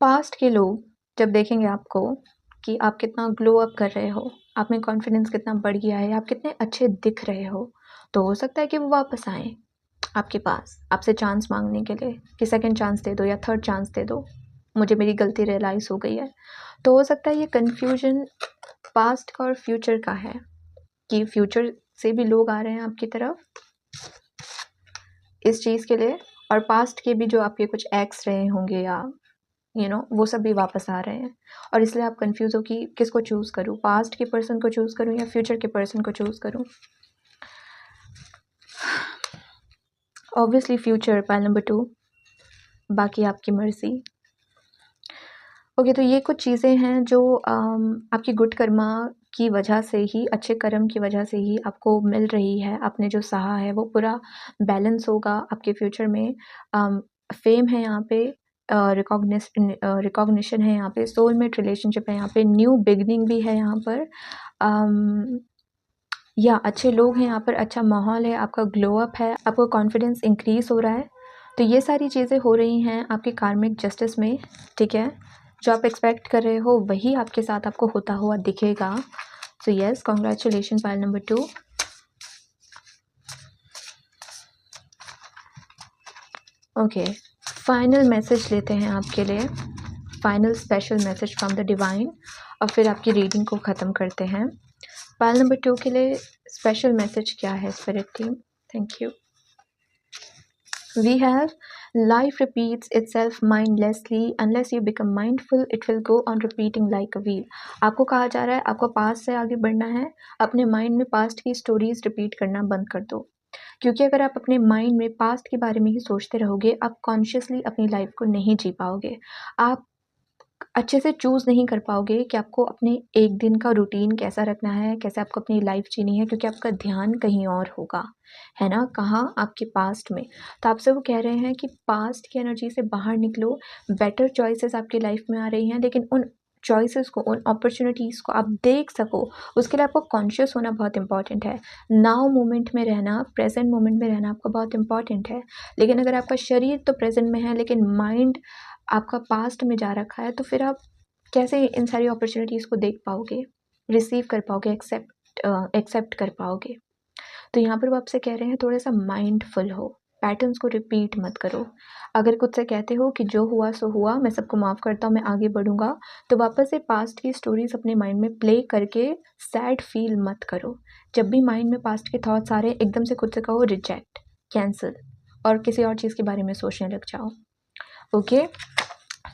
पास्ट के लोग जब देखेंगे आपको कि आप कितना ग्लो अप कर रहे हो, आप में कॉन्फिडेंस कितना बढ़ गया है, आप कितने अच्छे दिख रहे हो, तो हो सकता है कि वो वापस आएँ आपके पास, आपसे चांस मांगने के लिए कि सेकंड चांस दे दो या थर्ड चांस दे दो, मुझे मेरी गलती रियलाइज़ हो गई है। तो हो सकता है ये कन्फ्यूजन पास्ट का और फ्यूचर का है, कि फ्यूचर से भी लोग आ रहे हैं आपकी तरफ इस चीज़ के लिए, और पास्ट के भी जो आपके कुछ एक्स रहे होंगे या वो सब भी वापस आ रहे हैं। और इसलिए आप कंफ्यूज हो कि किसको चूज़ करूँ, पास्ट के पर्सन को चूज़ करूँ या फ्यूचर के पर्सन को चूज़ करूँ। ऑब्वियसली फ्यूचर, पाइल नंबर 2, बाकी आपकी मर्ज़ी। ओके, तो ये कुछ चीज़ें हैं जो आपकी गुड कर्मा की वजह से ही, अच्छे कर्म की वजह से ही आपको मिल रही है। आपने जो सहा है वो पूरा बैलेंस होगा आपके फ्यूचर में। फेम है यहाँ पे, रिकॉग्निशन है यहाँ पे, सोलमेट रिलेशनशिप है यहाँ पे, न्यू बिगनिंग भी है यहाँ पर, या अच्छे लोग हैं यहाँ पर, अच्छा माहौल है, आपका ग्लो अप है, आपका कॉन्फिडेंस इंक्रीज हो रहा है। तो ये सारी चीज़ें हो रही हैं आपके कार्मिक जस्टिस में, ठीक है। जो आप एक्सपेक्ट कर रहे हो वही आपके साथ आपको होता हुआ दिखेगा। So yes, congratulation pile number 2। Okay, final message लेते हैं आपके लिए, final special message from the divine, और फिर आपकी रीडिंग को ख़त्म करते हैं। पाइल नंबर 2 के लिए स्पेशल मैसेज क्या है spirit team? Thank you. We have life repeats itself mindlessly unless you become mindful, it will go on repeating like a wheel। आपको कहा जा रहा है आपको पास्ट से आगे बढ़ना है, अपने माइंड में पास्ट की स्टोरीज रिपीट करना बंद कर दो, क्योंकि अगर आप अपने माइंड में पास्ट के बारे में ही सोचते रहोगे, आप कॉन्शियसली अपनी लाइफ को नहीं जी पाओगे। आप अच्छे से चूज़ नहीं कर पाओगे कि आपको अपने एक दिन का रूटीन कैसा रखना है, कैसे आपको अपनी लाइफ जीनी है, क्योंकि आपका ध्यान कहीं और होगा, है ना? कहाँ? आपके पास्ट में। तो आपसे वो कह रहे हैं कि पास्ट की एनर्जी से बाहर निकलो, बेटर चॉइसेस आपकी लाइफ में आ रही हैं, लेकिन उन चॉइसेस को, उन अपॉर्च्युनिटीज़ को आप देख सको, उसके लिए आपको कॉन्शियस होना बहुत इंपॉर्टेंट है। नाउ मोमेंट में रहना, प्रेज़ेंट मोमेंट में रहना आपको बहुत इंपॉर्टेंट है। लेकिन अगर आपका शरीर तो प्रेज़ेंट में है, लेकिन माइंड आपका पास्ट में जा रखा है, तो फिर आप कैसे इन सारी अपॉर्चुनिटीज़ को देख पाओगे, रिसीव कर पाओगे, एक्सेप्ट कर पाओगे? तो यहाँ पर वो आपसे कह रहे हैं थोड़ा-सा माइंडफुल हो, पैटर्न्स को रिपीट मत करो। अगर खुद से कहते हो कि जो हुआ सो हुआ, मैं सबको माफ़ करता हूँ, मैं आगे बढ़ूँगा, तो वापस से पास्ट की स्टोरीज़ अपने माइंड में प्ले करके सैड फ़ील मत करो। जब भी माइंड में पास्ट के थॉट्स आ रहे हैं, एकदम से खुद से कहो रिजेक्ट, कैंसल, और किसी और चीज़ के बारे में सोचने लग जाओ। ओके?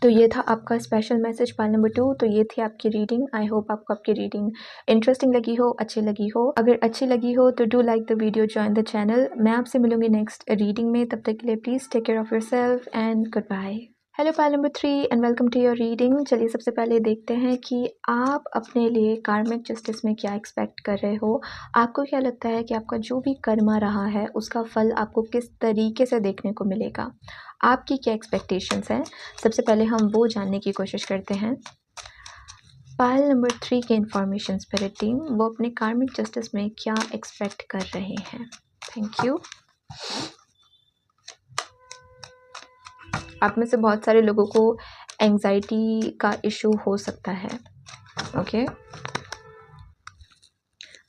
तो ये था आपका स्पेशल मैसेज पाइल नंबर 2। तो ये थी आपकी रीडिंग। आई होप आपको आपकी रीडिंग इंटरेस्टिंग लगी हो, अच्छी लगी हो। अगर अच्छी लगी हो तो do like the video, join the channel. मैं आपसे मिलूंगी नेक्स्ट रीडिंग में, तब तक के लिए please take care of yourself and goodbye. Hello pile number 3 and welcome to your reading. चलिए सबसे पहले देखते हैं कि आप अपने लिए कार्मिक जस्टिस में क्या एक्सपेक्ट कर रहे हो। आपको क्या लगता है कि आपका जो भी कर्मा रहा है उसका फल आपको किस तरीके से देखने को मिलेगा, आपकी क्या एक्सपेक्टेशंस हैं? सबसे पहले हम वो जानने की कोशिश करते हैं। पाइल नंबर 3 के इंफॉर्मेशन स्पिरिट टीम, वो अपने कार्मिक जस्टिस में क्या एक्सपेक्ट कर रहे हैं? Thank you. आप में से बहुत सारे लोगों को एंजाइटी का इशू हो सकता है। ओके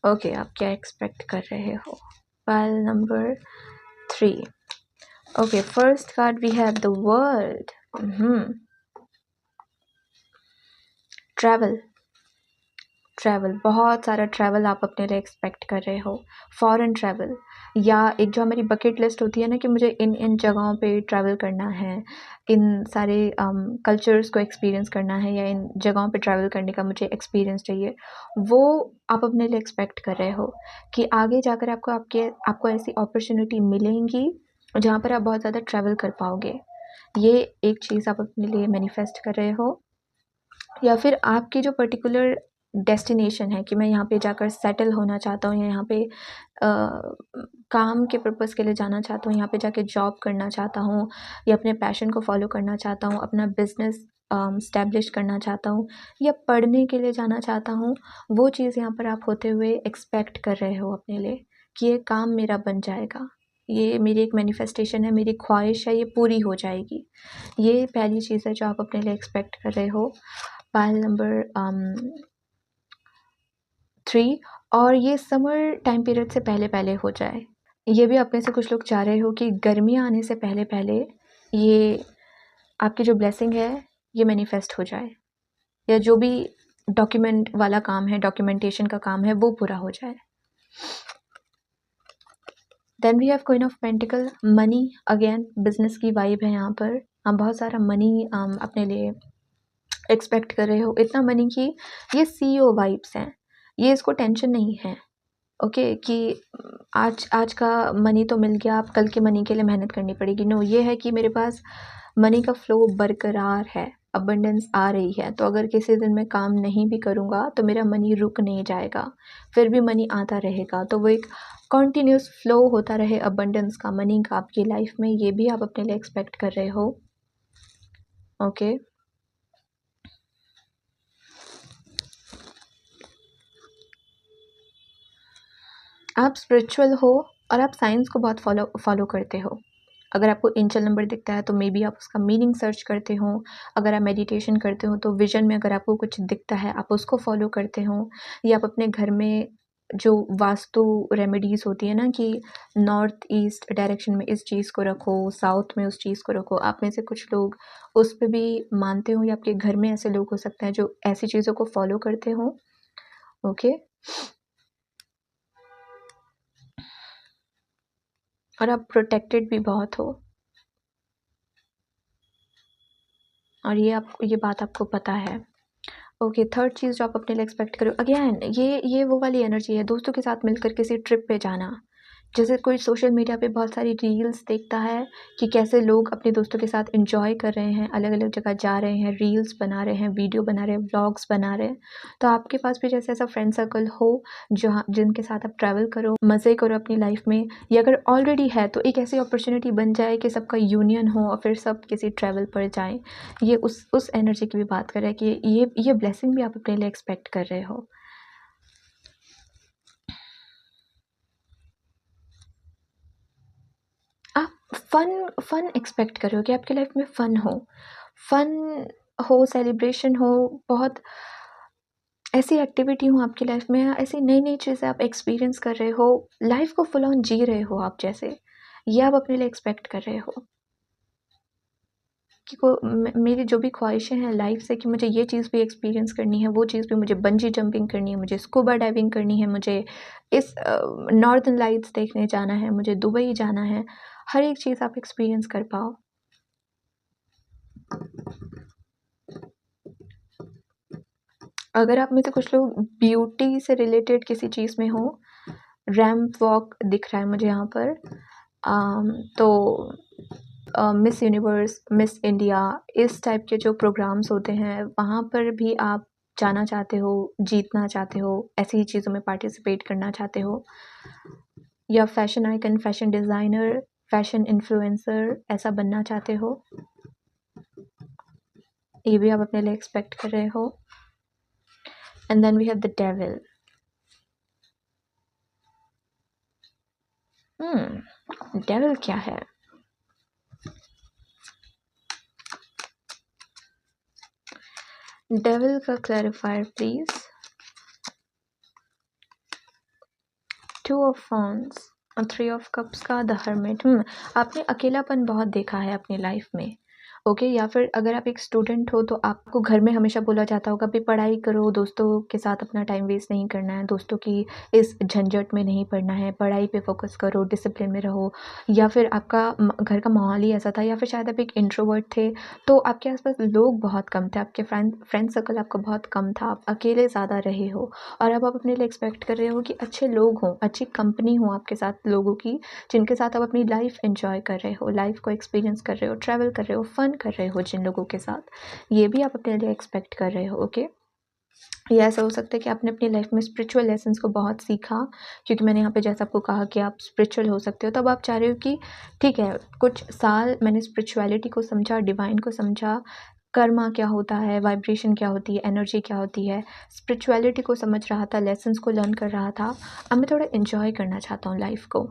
ओके, आप क्या एक्सपेक्ट कर रहे हो? Pile number 3। Okay, first card we have the world. Travel, बहुत सारा ट्रैवल आप अपने लिए एक्सपेक्ट कर रहे हो। फॉरेन ट्रैवल, या एक जो हमारी बकेट लिस्ट होती है ना कि मुझे इन इन जगहों पे ट्रैवल करना है, इन सारे कल्चर्स को एक्सपीरियंस करना है, या इन जगहों पे ट्रैवल करने का मुझे एक्सपीरियंस चाहिए, वो आप अपने लिए एक्सपेक्ट कर रहे हो कि आगे जाकर आपको ऐसी अपॉर्चुनिटी मिलेंगी जहाँ पर आप बहुत ज़्यादा ट्रैवल कर पाओगे। ये एक चीज़ आप अपने लिए मैनिफेस्ट कर रहे हो। या फिर आपकी जो पर्टिकुलर डेस्टिनेशन है कि मैं यहाँ पे जाकर सेटल होना चाहता हूँ, या यहाँ पे काम के पर्पज़ के लिए जाना चाहता हूँ, यहाँ पे जाके जॉब करना चाहता हूँ, या अपने पैशन को फॉलो करना चाहता हूँ, अपना बिजनेस स्टैब्लिश करना चाहता हूँ, या पढ़ने के लिए जाना चाहता हूँ, वो चीज़ यहाँ पर आप होते हुए एक्सपेक्ट कर रहे हो अपने लिए कि ये काम मेरा बन जाएगा, ये मेरी एक मैनिफेस्टेशन है, मेरी ख्वाहिश है, ये पूरी हो जाएगी। ये पहली चीज़ है जो आप अपने लिए एक्सपेक्ट कर रहे हो। पाइल नंबर 3, और ये समर टाइम पीरियड से पहले हो जाए। ये भी आप में से कुछ लोग चाह रहे हो कि गर्मियाँ आने से पहले ये आपकी जो ब्लेसिंग है ये मैनिफेस्ट हो जाए, या जो भी डॉक्यूमेंट वाला काम है, डॉक्यूमेंटेशन का काम है, वो पूरा हो जाए। Then we have queen of pentacle, money again, business की वाइब है यहाँ पर। आप बहुत सारा मनी अपने लिए एक्सपेक्ट कर रहे हो, इतना मनी कि ये CEO वाइब्स हैं, ये इसको टेंशन नहीं है। ओके कि आज का मनी तो मिल गया, अब कल के मनी के लिए मेहनत करनी पड़ेगी। नो, ये है कि मेरे पास मनी का फ्लो बरकरार है, अबंडेंस आ रही है, तो अगर किसी दिन मैं काम नहीं भी करूँगा तो मेरा मनी रुक नहीं जाएगा, फिर भी मनी आता रहेगा। तो वो एक कॉन्टिन्यूस फ्लो होता रहे अबंडेंस का, मनी का आपकी लाइफ में, ये भी आप अपने लिए एक्सपेक्ट कर रहे हो। ओके आप स्पिरिचुअल हो और आप साइंस को बहुत फॉलो करते हो। अगर आपको एंजल नंबर दिखता है तो मे बी आप उसका मीनिंग सर्च करते हो। अगर आप मेडिटेशन करते हो तो विजन में अगर आपको कुछ दिखता है आप उसको फॉलो करते हो, या आप अपने घर में जो वास्तु रेमेडीज़ होती है ना कि नॉर्थ ईस्ट डायरेक्शन में इस चीज़ को रखो, साउथ में उस चीज़ को रखो, आप में से कुछ लोग उस पे भी मानते हो या आपके घर में ऐसे लोग हो सकते हैं जो ऐसी चीज़ों को फॉलो करते हो। ओके, और आप प्रोटेक्टेड भी बहुत हो, और ये बात आपको पता है। ओके, थर्ड चीज़ जो आप अपने लिए एक्सपेक्ट करो, अगेन ये वो वाली एनर्जी है, दोस्तों के साथ मिलकर किसी ट्रिप पे जाना। जैसे कोई सोशल मीडिया पे बहुत सारी रील्स देखता है कि कैसे लोग अपने दोस्तों के साथ एंजॉय कर रहे हैं, अलग-अलग जगह जा रहे हैं, रील्स बना रहे हैं, वीडियो बना रहे हैं, व्लॉग्स बना रहे हैं। तो आपके पास भी जैसे ऐसा फ्रेंड सर्कल हो जहाँ जिनके साथ आप ट्रैवल करो, मज़े करो अपनी लाइफ में, या अगर ऑलरेडी है तो एक ऐसी अपॉर्चुनिटी बन जाए कि सबका यूनियन हो और फिर सब किसी ट्रैवल पर जाएँ। ये उस एनर्जी की भी बात कर रहा है कि ये ब्लेसिंग भी आप अपने लिए एक्सपेक्ट कर रहे हो। आप फ़न एक्सपेक्ट कर रहे हो कि आपकी लाइफ में फ़न हो, सेलिब्रेशन हो, बहुत ऐसी एक्टिविटी हो आपकी लाइफ में, ऐसी नई-नई चीज़ें आप एक्सपीरियंस कर रहे हो, लाइफ को फुल ऑन जी रहे हो आप जैसे, ये आप अपने लिए एक्सपेक्ट कर रहे हो कि मेरी जो भी ख्वाहिशें हैं लाइफ से कि मुझे ये चीज़ भी एक्सपीरियंस करनी है, वो चीज़ भी, मुझे बंजी जंपिंग करनी है, मुझे स्कूबा डाइविंग करनी है, मुझे इस नॉर्दर्न लाइट्स देखने जाना है, मुझे दुबई जाना है, हर एक चीज़ आप एक्सपीरियंस कर पाओ। अगर आप में से कुछ लोग ब्यूटी से रिलेटेड किसी चीज़ में हो, रैंप वॉक दिख रहा है मुझे यहाँ पर, तो मिस यूनिवर्स, मिस इंडिया, इस टाइप के जो प्रोग्राम्स होते हैं वहाँ पर भी आप जाना चाहते हो, जीतना चाहते हो, ऐसी चीज़ों में पार्टिसिपेट करना चाहते हो, या fashion icon, fashion designer, fashion influencer ऐसा बनना चाहते हो, ये भी आप अपने लिए एक्सपेक्ट कर रहे हो। And then we have the devil. Devil क्या है? डेविल का clarifier please. Two of wands और थ्री ऑफ कप्स का द हर्मिट। आपने अकेलापन बहुत देखा है अपनी लाइफ में, ओके, या फिर अगर आप एक स्टूडेंट हो तो आपको घर में हमेशा बोला जाता होगा भी पढ़ाई करो, दोस्तों के साथ अपना टाइम वेस्ट नहीं करना है, दोस्तों की इस झंझट में नहीं पड़ना है, पढ़ाई पे फोकस करो, डिसिप्लिन में रहो, या फिर आपका घर का माहौल ही ऐसा था, या फिर शायद आप एक इंट्रोवर्ट थे तो आपके आसपास लोग बहुत कम थे, आपके फ्रेंड सर्कल आपका बहुत कम था, आप अकेले ज़्यादा रहे हो, और अब आप अपने लिए एक्सपेक्ट कर रहे हो कि अच्छे लोग हों, अच्छी कंपनी हो आपके साथ लोगों की, जिनके साथ आप अपनी लाइफ एंजॉय कर रहे हो, लाइफ को एक्सपीरियंस कर रहे हो, ट्रैवल कर रहे हो, फ़न कर रहे हो जिन लोगों के साथ, ये भी आप अपने लिए एक्सपेक्ट कर रहे हो। ओके, या ऐसा हो सकता है कि आपने अपनी लाइफ में स्पिरिचुअल लेसन्स को बहुत सीखा, क्योंकि मैंने यहाँ पे जैसा आपको कहा कि आप स्पिरिचुअल हो सकते हो, तब आप चाह रहे हो कि ठीक है, कुछ साल मैंने स्पिरिचुअलिटी को समझा, डिवाइन को समझा, कर्मा क्या होता है, वाइब्रेशन क्या होती है, एनर्जी क्या होती है, स्पिरिचुअलिटी को समझ रहा था, लेसन्स को लर्न कर रहा था, अब मैं थोड़ा इन्जॉय करना चाहता हूँ लाइफ को,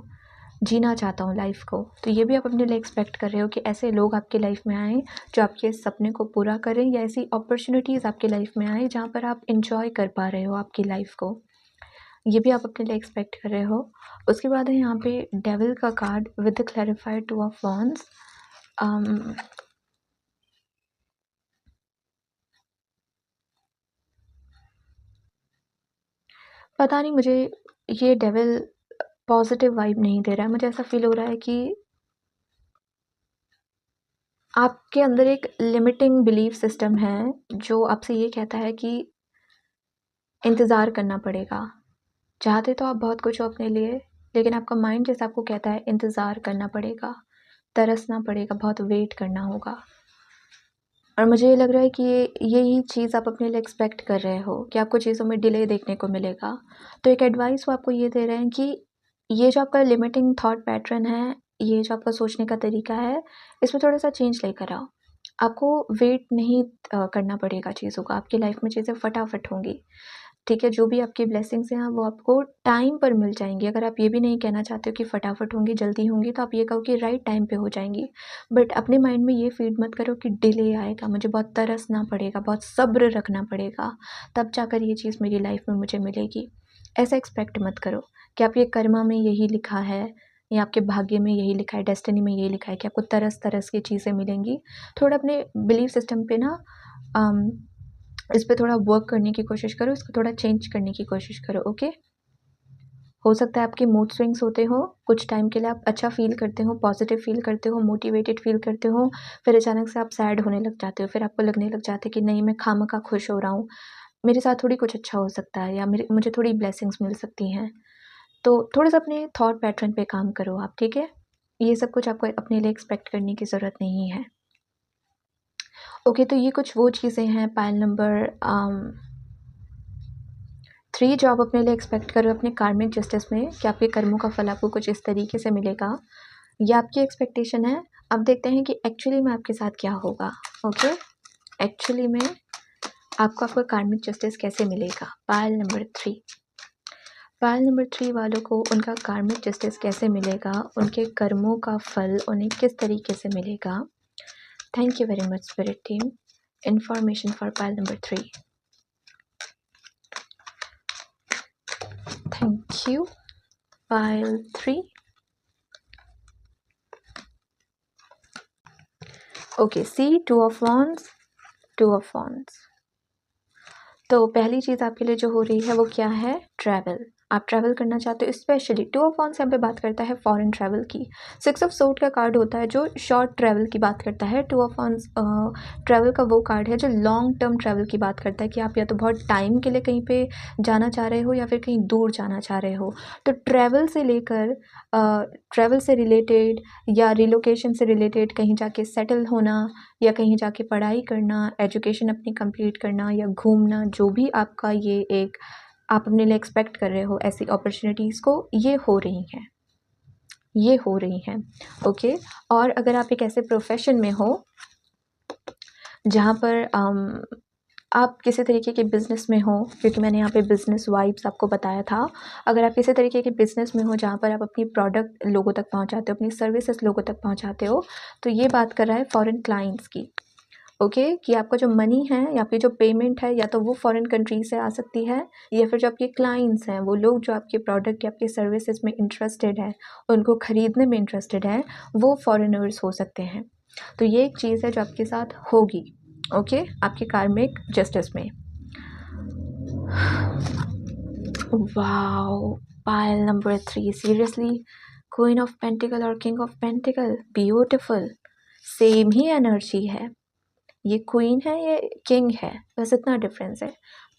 जीना चाहता हूँ लाइफ को। तो ये भी आप अपने लिए एक्सपेक्ट कर रहे हो कि ऐसे लोग आपकी लाइफ में आएँ जो आपके सपने को पूरा करें, या ऐसी अपॉर्चुनिटीज़ आपकी लाइफ में आए जहाँ पर आप इन्जॉय कर पा रहे हो आपकी लाइफ को, ये भी आप अपने लिए एक्सपेक्ट कर रहे हो। उसके बाद है यहाँ पे डेविल का card with the clarified two of wands. पता नहीं, मुझे ये डेविल पॉजिटिव वाइब नहीं दे रहा है, मुझे ऐसा फील हो रहा है कि आपके अंदर एक लिमिटिंग बिलीफ सिस्टम है जो आपसे ये कहता है कि इंतज़ार करना पड़ेगा। चाहते तो आप बहुत कुछ हो अपने लिए, लेकिन आपका माइंड जैसे आपको कहता है इंतज़ार करना पड़ेगा, तरसना पड़ेगा, बहुत वेट करना होगा। और मुझे ये लग रहा है कि यही चीज़ आप अपने लिए एक्सपेक्ट कर रहे हो कि आपको चीज़ों में डिले देखने को मिलेगा। तो एक एडवाइस वो आपको ये दे रहे हैं कि ये जो आपका लिमिटिंग थॉट पैटर्न है, ये जो आपका सोचने का तरीका है, इसमें थोड़ा-सा चेंज लेकर आओ। आपको वेट नहीं करना पड़ेगा चीज़ों का, आपकी लाइफ में चीज़ें फटाफट होंगी। ठीक है, जो भी आपकी ब्लेसिंग्स हैं वो आपको टाइम पर मिल जाएँगी। अगर आप ये भी नहीं कहना चाहते हो कि फटाफट होंगी, जल्दी होंगी, तो आप ये कहो कि राइट टाइम पे हो जाएँगी। बट अपने माइंड में ये फ़ीड मत करो कि डिले आएगा, मुझे बहुत तरसना पड़ेगा, बहुत सब्र रखना पड़ेगा, तब जाकर ये चीज़ मेरी लाइफ में मुझे मिलेगी। ऐसा एक्सपेक्ट मत करो कि आपके कर्मा में यही लिखा है या आपके भाग्य में यही लिखा है, डेस्टिनी में यही लिखा है कि आपको तरस-तरस की चीज़ें मिलेंगी। थोड़ा अपने बिलीफ सिस्टम पे ना इस पे थोड़ा वर्क करने की कोशिश करो, इसको थोड़ा चेंज करने की कोशिश करो, ओके? हो सकता है आपके मूड स्विंग्स होते हो, कुछ टाइम के लिए आप अच्छा फ़ील करते हो, पॉज़िटिव फ़ील करते हो, मोटिवेटेड फ़ील करते हो, फिर अचानक से आप सैड होने लग जाते हो, फिर आपको लगने लग जाता है कि नहीं मैं खामख़ा खुश हो रहा हूँ, मेरे साथ थोड़ी कुछ अच्छा हो सकता है या मुझे थोड़ी ब्लेसिंग्स मिल सकती हैं। तो थोड़ा-सा अपने थॉट पैटर्न पे काम करो आप, ठीक है? ये सब कुछ आपको अपने लिए एक्सपेक्ट करने की ज़रूरत नहीं है। ओके, तो ये कुछ वो चीज़ें हैं पाइल नंबर 3 जो आप अपने लिए एक्सपेक्ट कर रहे हो अपने कार्मिक जस्टिस में कि आपके कर्मों का फल आपको कुछ इस तरीके से मिलेगा। ये आपकी एक्सपेक्टेशन है। अब देखते हैं कि एक्चुअली में आपके साथ क्या होगा, ओके? एक्चुअली में आपको आपका कार्मिक जस्टिस कैसे मिलेगा? Pile number 3। पाइल नंबर 3 वालों को उनका कार्मिक जस्टिस कैसे मिलेगा? उनके कर्मों का फल उन्हें किस तरीके से मिलेगा? Thank you very much spirit team. Information for pile number 3। Thank you. Pile 3. Okay, see, Two of Wands, Two of Wands. तो पहली चीज़ आपके लिए जो हो रही है वो क्या है? ट्रैवल। आप ट्रैवल करना चाहते हो, स्पेशली टू ऑफ वॉन्ड्स यहाँ पे बात करता है फॉरेन ट्रैवल की। 6 ऑफ सोर्ड का कार्ड होता है जो शॉर्ट ट्रैवल की बात करता है। टू ऑफ वॉन्ड्स ट्रैवल का वो कार्ड है जो लॉन्ग टर्म ट्रैवल की बात करता है कि आप या तो बहुत टाइम के लिए कहीं पे जाना चाह रहे हो या फिर कहीं दूर जाना चाह रहे हो। तो ट्रैवल से लेकर ट्रैवल से रिलेटेड या रिलोकेशन से रिलेटेड कहीं जाके सेटल होना या कहीं जाके पढ़ाई करना, एजुकेशन अपनी कंप्लीट करना या घूमना, जो भी आपका ये एक आप अपने लिए एक्सपेक्ट कर रहे हो ऐसी अपॉर्चुनिटीज़ को, ये हो रही हैं, ये हो रही हैं, ओके? और अगर आप एक ऐसे प्रोफ़ेशन में हो जहाँ पर आप किसी तरीके के बिज़नेस में हो, क्योंकि मैंने यहाँ पे बिज़नेस वाइब्स आपको बताया था। अगर आप किसी तरीके के बिज़नेस में हो जहाँ पर आप अपनी प्रोडक्ट लोगों तक पहुँचाते हो, अपनी सर्विसेज लोगों तक पहुँचाते हो, तो ये बात कर रहा है फॉरेन क्लाइंट्स की, ओके? कि आपका जो मनी है या फिर जो पेमेंट है या तो वो फॉरेन कंट्री से आ सकती है या फिर जो आपके क्लाइंट्स हैं, वो लोग जो आपके प्रोडक्ट या आपके सर्विसेज में इंटरेस्टेड हैं, उनको ख़रीदने में इंटरेस्टेड हैं, वो फॉरेनर्स हो सकते हैं। तो ये एक चीज़ है जो आपके साथ होगी, ओके? आपके कार्मिक जस्टिस में। Wow! Pile number 3 seriously queen of pentacle और king of pentacle, beautiful, same ही एनर्जी है। ये क्वीन है, ये किंग है, बस इतना डिफरेंस है।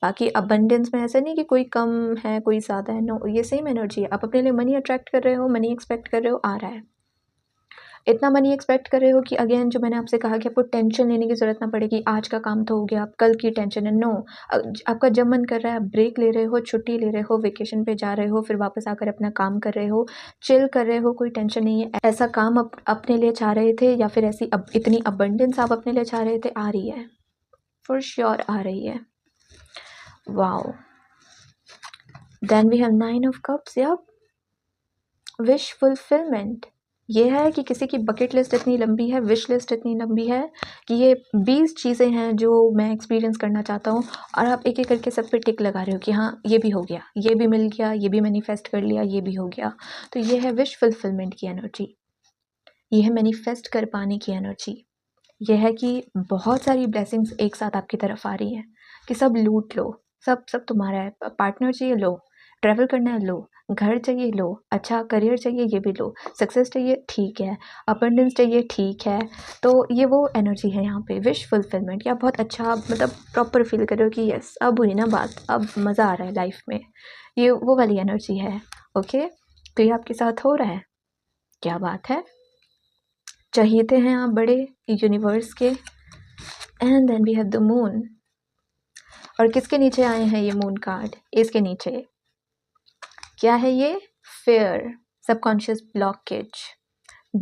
बाकी अबंडेंस में ऐसा नहीं कि कोई कम है, कोई ज़्यादा है, नो, ये सेम एनर्जी है। आप अपने लिए मनी अट्रैक्ट कर रहे हो, मनी एक्सपेक्ट कर रहे हो, आ रहा है। इतना मनी एक्सपेक्ट कर रहे हो कि अगेन जो मैंने आपसे कहा कि आपको टेंशन लेने की ज़रूरत ना पड़ेगी, आज का काम तो हो गया, अब कल की टेंशन है, नो। आपका जब मन कर रहा है, आप ब्रेक ले रहे हो, छुट्टी ले रहे हो, वेकेशन पे जा रहे हो, फिर वापस आकर अपना काम कर रहे हो, चिल कर रहे हो, कोई टेंशन नहीं है। ऐसा काम अपने लिए चाह रहे थे या फिर ऐसी इतनी अबंडेंस आप अपने लिए चाह रहे थे, आ रही है, फॉर श्योर आ रही है। Wow! Then we have 9 of cups, या विश फुलफिलमेंट। ये है कि किसी की बकेट लिस्ट इतनी लंबी है, विश लिस्ट इतनी लंबी है कि ये 20 चीज़ें हैं जो मैं एक्सपीरियंस करना चाहता हूँ और आप एक-एक करके सब पे टिक लगा रहे हो कि हाँ, ये भी हो गया, ये भी मिल गया, ये भी मैनिफेस्ट कर लिया, ये भी हो गया। तो ये है विश फुलफिलमेंट की एनर्जी, ये है मैनिफेस्ट कर पाने की एनर्जी। ये है कि बहुत सारी ब्लेसिंग्स एक साथ आपकी तरफ आ रही हैं कि सब लूट लो, सब तुम्हारा है। पार्टनर चाहिए, लो। ट्रैवल करना है, लो। घर चाहिए, लो। अच्छा करियर चाहिए, ये भी लो। सक्सेस चाहिए, ठीक है। अबंडेंस चाहिए, ठीक है। तो ये वो एनर्जी है यहाँ पे, विश फुलफिलमेंट, कि आप बहुत अच्छा मतलब प्रॉपर फील कर रहे हो कि यस, अब हुई ना बात, अब मज़ा आ रहा है लाइफ में। ये वो वाली एनर्जी है, ओके? तो ये आपके साथ हो रहा है, क्या बात है। चहीते हैं आप बड़े यूनिवर्स के। And then we have the moon. और किसके नीचे आए हैं ये मून कार्ड? इसके नीचे क्या है ये? फियर, सबकॉन्शियस ब्लॉकेज,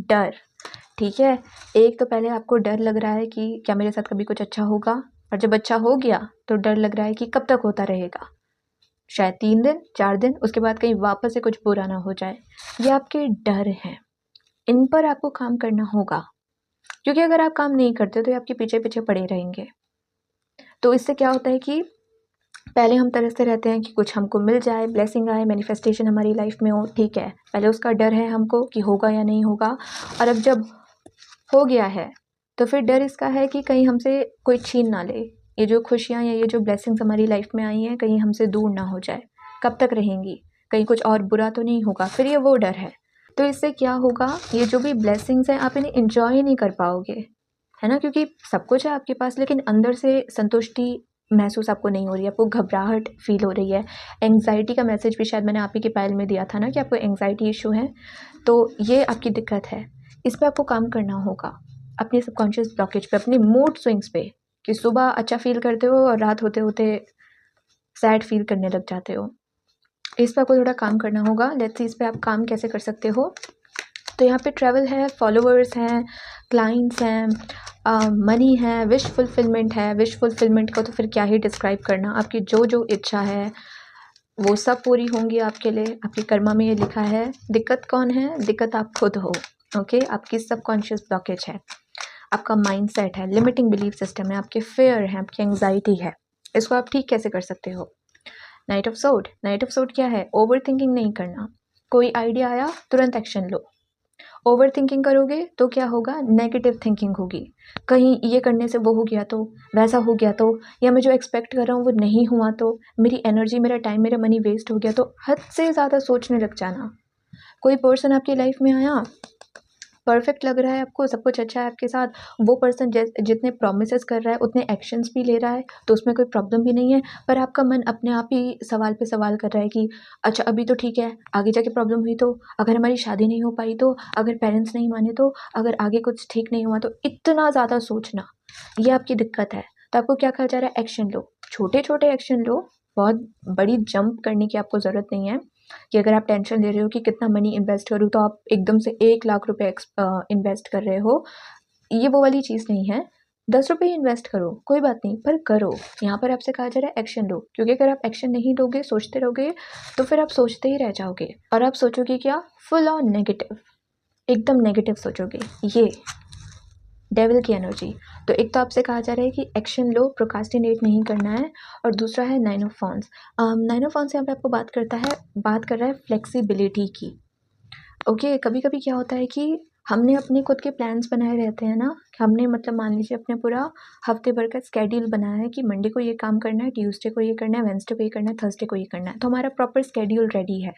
डर, ठीक है? एक तो पहले आपको डर लग रहा है कि क्या मेरे साथ कभी कुछ अच्छा होगा, और जब अच्छा हो गया तो डर लग रहा है कि कब तक होता रहेगा, शायद 3 दिन 4 दिन, उसके बाद कहीं वापस से कुछ बुरा ना हो जाए। ये आपके डर हैं, इन पर आपको काम करना होगा, क्योंकि अगर आप काम नहीं करते तो ये आपके पीछे पीछे पड़े रहेंगे। तो इससे क्या होता है कि पहले हम तरसते रहते हैं कि कुछ हमको मिल जाए, ब्लेसिंग आए, मैनिफेस्टेशन हमारी लाइफ में हो, ठीक है। पहले उसका डर है हमको कि होगा या नहीं होगा, और अब जब हो गया है तो फिर डर इसका है कि कहीं हमसे कोई छीन ना ले। ये जो खुशियाँ या ये जो ब्लेसिंग्स हमारी लाइफ में आई हैं, कहीं हमसे दूर ना हो जाए। कब तक रहेंगी? कहीं कुछ और बुरा तो नहीं होगा? फिर ये वो डर है। तो इससे क्या होगा, ये जो भी ब्लेसिंग्स हैं आप इन्हें एंजॉय नहीं कर पाओगे, है ना? क्योंकि सब कुछ है आपके पास, लेकिन अंदर से संतुष्टि महसूस आपको नहीं हो रही है, आपको घबराहट फील हो रही है। एंग्जाइटी का मैसेज भी शायद मैंने आप ही के पायल में दिया था ना कि आपको एंग्जाइटी इशू है, तो ये आपकी दिक्कत है। इस पे आपको काम करना होगा, अपने सबकॉन्शियस ब्लॉकेज पे, अपने मूड स्विंग्स पे, कि सुबह अच्छा फील करते हो और रात होते होते सैड फील करने लग जाते हो। इस पर आपको थोड़ा काम करना होगा। लेट्स सी इस पे आप काम कैसे कर सकते हो। तो यहाँ पे ट्रैवल है, फॉलोअर्स हैं, क्लाइंट्स हैं, मनी है, विश फुलफिलमेंट है। विश फुलफिलमेंट को तो फिर क्या ही डिस्क्राइब करना, आपकी जो जो इच्छा है वो सब पूरी होंगी आपके लिए, आपके कर्मा में ये लिखा है। दिक्कत कौन है? दिक्कत आप खुद हो, ओके। आपकी सबकॉन्शियस ब्लॉकेज है, आपका माइंडसेट है, लिमिटिंग बिलीफ सिस्टम है, आपके फेयर है, आपकी एंग्जाइटी है। इसको आप ठीक कैसे कर सकते हो? नाइट ऑफ सोड। नाइट ऑफ सोड क्या है? ओवर थिंकिंग नहीं करना। कोई आइडिया आया तुरंत एक्शन लो। ओवर थिंकिंग करोगे तो क्या होगा? नेगेटिव थिंकिंग होगी। कहीं ये करने से वो हो गया तो, वैसा हो गया तो, या मैं जो एक्सपेक्ट कर रहा हूँ वो नहीं हुआ तो, मेरी एनर्जी, मेरा टाइम, मेरा मनी वेस्ट हो गया तो, हद से ज़्यादा सोचने लग जाना। कोई पर्सन आपकी लाइफ में आया, परफेक्ट लग रहा है आपको, सब कुछ अच्छा है आपके साथ, वो पर्सन जितने प्रोमिसेस कर रहा है उतने एक्शंस भी ले रहा है, तो उसमें कोई प्रॉब्लम भी नहीं है, पर आपका मन अपने आप ही सवाल पे सवाल कर रहा है कि अच्छा अभी तो ठीक है, आगे जाके प्रॉब्लम हुई तो, अगर हमारी शादी नहीं हो पाई तो, अगर पेरेंट्स नहीं माने तो, अगर आगे कुछ ठीक नहीं हुआ तो, इतना ज़्यादा सोचना, ये आपकी दिक्कत है। तो आपको क्या कहा जा रहा है? एक्शन लो, छोटे छोटे एक्शन लो, बहुत बड़ी जंप करने की आपको ज़रूरत नहीं है। कि अगर आप टेंशन ले रहे हो कि कितना मनी इन्वेस्ट करूँ, तो आप एकदम से 1 लाख रुपए इन्वेस्ट कर रहे हो, ये वो वाली चीज़ नहीं है। 10 रुपए ही इन्वेस्ट करो, कोई बात नहीं, पर करो। यहाँ पर आपसे कहा जा रहा है एक्शन लो, क्योंकि अगर आप एक्शन नहीं लोगे, सोचते रहोगे, तो फिर आप सोचते ही रह जाओगे, और आप सोचोगे क्या? फुल ऑन नेगेटिव, एकदम नेगेटिव सोचोगे, ये डेविल की एनर्जी। तो एक तो आपसे कहा जा रहा है कि एक्शन लो, प्रोकास्टिनेट नहीं करना है, और दूसरा है 9 ऑफ वॉन्ड्स। 9 ऑफ वॉन्ड्स यहाँ पे आपको बात कर रहा है फ्लेक्सिबिलिटी की, ओके। कभी कभी क्या होता है कि हमने अपने खुद के प्लान्स बनाए रहते हैं ना, हमने मतलब मान लीजिए अपने पूरा हफ्ते भर का स्केड्यूल बनाया है कि मंडे को ये काम करना है, ट्यूसडे को ये करना है, वेंसडे को ये करना है, थर्सडे को ये करना है, तो हमारा प्रॉपर स्केड्यूल रेडी है।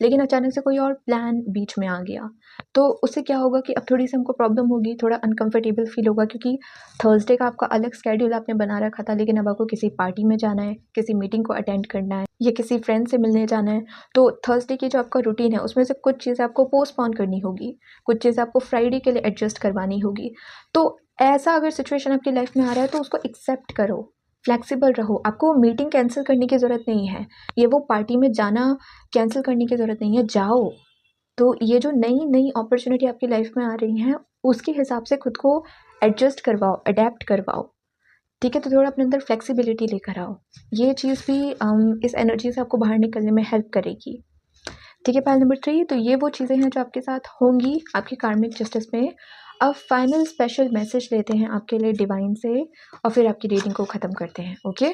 लेकिन अचानक से कोई और प्लान बीच में आ गया, तो उससे क्या होगा कि अब थोड़ी सी हमको प्रॉब्लम होगी, थोड़ा अनकंफर्टेबल फील होगा, क्योंकि थर्सडे का आपका अलग स्केड्यूल आपने बना रखा था, लेकिन अब आपको किसी पार्टी में जाना है, किसी मीटिंग को अटेंड करना है, या किसी फ्रेंड से मिलने जाना है। तो थर्सडे की जो आपका रूटीन है उसमें से कुछ चीज़ें आपको पोस्टपोन करनी होगी, कुछ चीज़ें आपको फ्राइडे के लिए एडजस्ट करवानी होगी। तो ऐसा अगर सिचुएशन आपकी लाइफ में आ रहा है तो उसको एक्सेप्ट करो, फ्लेक्सिबल रहो। आपको मीटिंग कैंसिल करने की ज़रूरत नहीं है, ये वो पार्टी में जाना कैंसिल करने की ज़रूरत नहीं है, जाओ। तो ये जो नई नई अपॉर्चुनिटी आपकी लाइफ में आ रही हैं, उसके हिसाब से खुद को एडजस्ट करवाओ, अडेप्ट करवाओ, ठीक है। तो थोड़ा अपने अंदर फ्लेक्सिबिलिटी लेकर आओ, ये चीज़ भी इस एनर्जी से आपको बाहर निकलने में हेल्प करेगी, ठीक है। पायल नंबर 3, तो ये वो चीज़ें हैं जो आपके साथ होंगी आपके कार्मिक जस्टिस में। अब फाइनल स्पेशल मैसेज लेते हैं आपके लिए डिवाइन से, और फिर आपकी रीडिंग को ख़त्म करते हैं, ओके।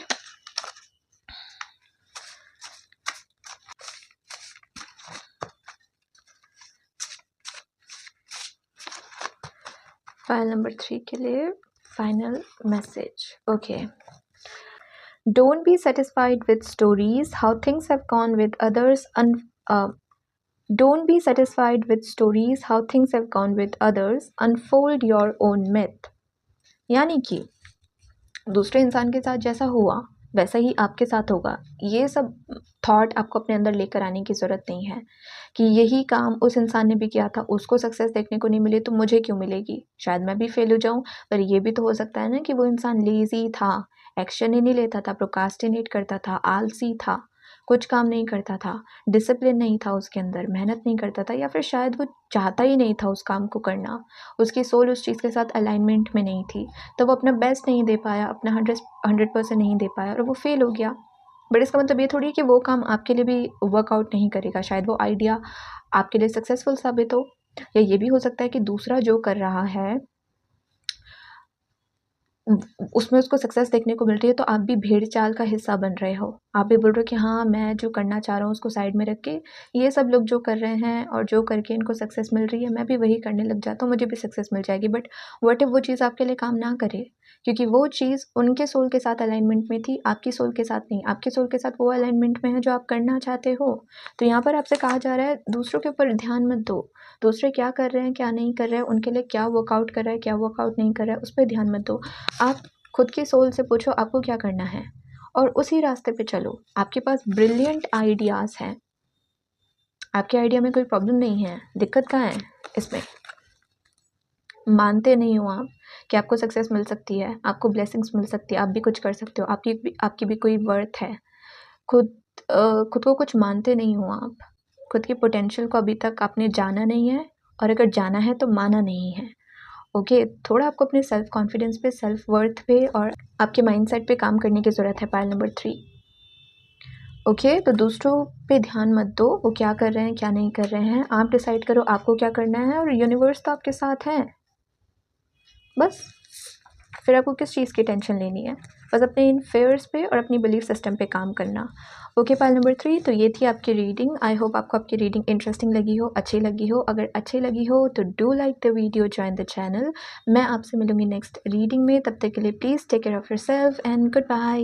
फाइल नंबर 3 के लिए final message, okay. Don't be satisfied with stories how things have gone with others. Don't be satisfied with stories how things have gone with others. Unfold your own myth. यानी कि दूसरे इंसान के साथ जैसा हुआ वैसा ही आपके साथ होगा, ये सब थॉट आपको अपने अंदर लेकर आने की ज़रूरत नहीं है कि यही काम उस इंसान ने भी किया था, उसको सक्सेस देखने को नहीं मिली तो मुझे क्यों मिलेगी, शायद मैं भी फेल हो जाऊं। पर ये भी तो हो सकता है ना कि वो इंसान लेज़ी था, एक्शन ही नहीं लेता था, प्रोकास्टिनेट करता था, आलसी था, कुछ काम नहीं करता था, डिसिप्लिन नहीं था उसके अंदर, मेहनत नहीं करता था, या फिर शायद वो चाहता ही नहीं था उस काम को करना, उसकी सोल उस चीज़ के साथ अलाइनमेंट में नहीं थी, तो वो अपना बेस्ट नहीं दे पाया, अपना 100% नहीं दे पाया और वो फेल हो गया। बट इसका मतलब ये थोड़ी है कि वो काम आपके लिए भी वर्कआउट नहीं करेगा, शायद वो आइडिया आपके लिए सक्सेसफुल साबित हो। या ये भी हो सकता है कि दूसरा जो कर रहा है उसमें उसको सक्सेस देखने को मिल रही है, तो आप भी भेड़ चाल का हिस्सा बन रहे हो। आप भी बोल रहे हो कि हाँ, मैं जो करना चाह रहा हूँ उसको साइड में रख के, ये सब लोग जो कर रहे हैं और जो करके इनको सक्सेस मिल रही है, मैं भी वही करने लग जाता हूँ, मुझे भी सक्सेस मिल जाएगी। बट व्हाट इफ वो चीज़ आपके लिए काम ना करे? क्योंकि वो चीज़ उनके सोल के साथ अलाइनमेंट में थी, आपकी सोल के साथ नहीं। आपके सोल के साथ वो अलाइनमेंट में है जो आप करना चाहते हो। तो यहाँ पर आपसे कहा जा रहा है, दूसरों के ऊपर ध्यान मत दो। दूसरे क्या कर रहे हैं, क्या नहीं कर रहे हैं, उनके लिए क्या वर्कआउट कर रहा है, क्या वर्कआउट नहीं कर रहा है, उस पर ध्यान मत दो। आप खुद की सोल से पूछो आपको क्या करना है और उसी रास्ते पे चलो। आपके पास ब्रिलियंट आइडियाज़ हैं, आपके आइडिया में कोई प्रॉब्लम नहीं है। दिक्कत कहाँ है इसमें? मानते नहीं हो आप कि आपको सक्सेस मिल सकती है, आपको ब्लेसिंग्स मिल सकती है, आप भी कुछ कर सकते हो, आपकी भी कोई वर्थ है। खुद को कुछ मानते नहीं हो आप। खुद की पोटेंशियल को अभी तक आपने जाना नहीं है, और अगर जाना है तो माना नहीं है। ओके, थोड़ा आपको अपने सेल्फ कॉन्फिडेंस पे, सेल्फ वर्थ पे और आपके माइंडसेट पे काम करने की ज़रूरत है। Pile number 3। ओके, तो दूसरों पे ध्यान मत दो, वो क्या कर रहे हैं, क्या नहीं कर रहे हैं। आप डिसाइड करो आपको क्या करना है, और यूनिवर्स तो आपके साथ है। बस फिर आपको किस चीज़ की टेंशन लेनी है? बस अपने इन फेयर्स पे और अपनी बिलीफ सिस्टम पे काम करना। ओके, पाइल नंबर 3, तो ये थी आपकी रीडिंग। आई होप आपको आपकी रीडिंग इंटरेस्टिंग लगी हो, अच्छी लगी हो। अगर अच्छी लगी हो तो do like the video, join the channel. मैं आपसे मिलूंगी नेक्स्ट रीडिंग में। तब तक के लिए please take care of yourself and good bye.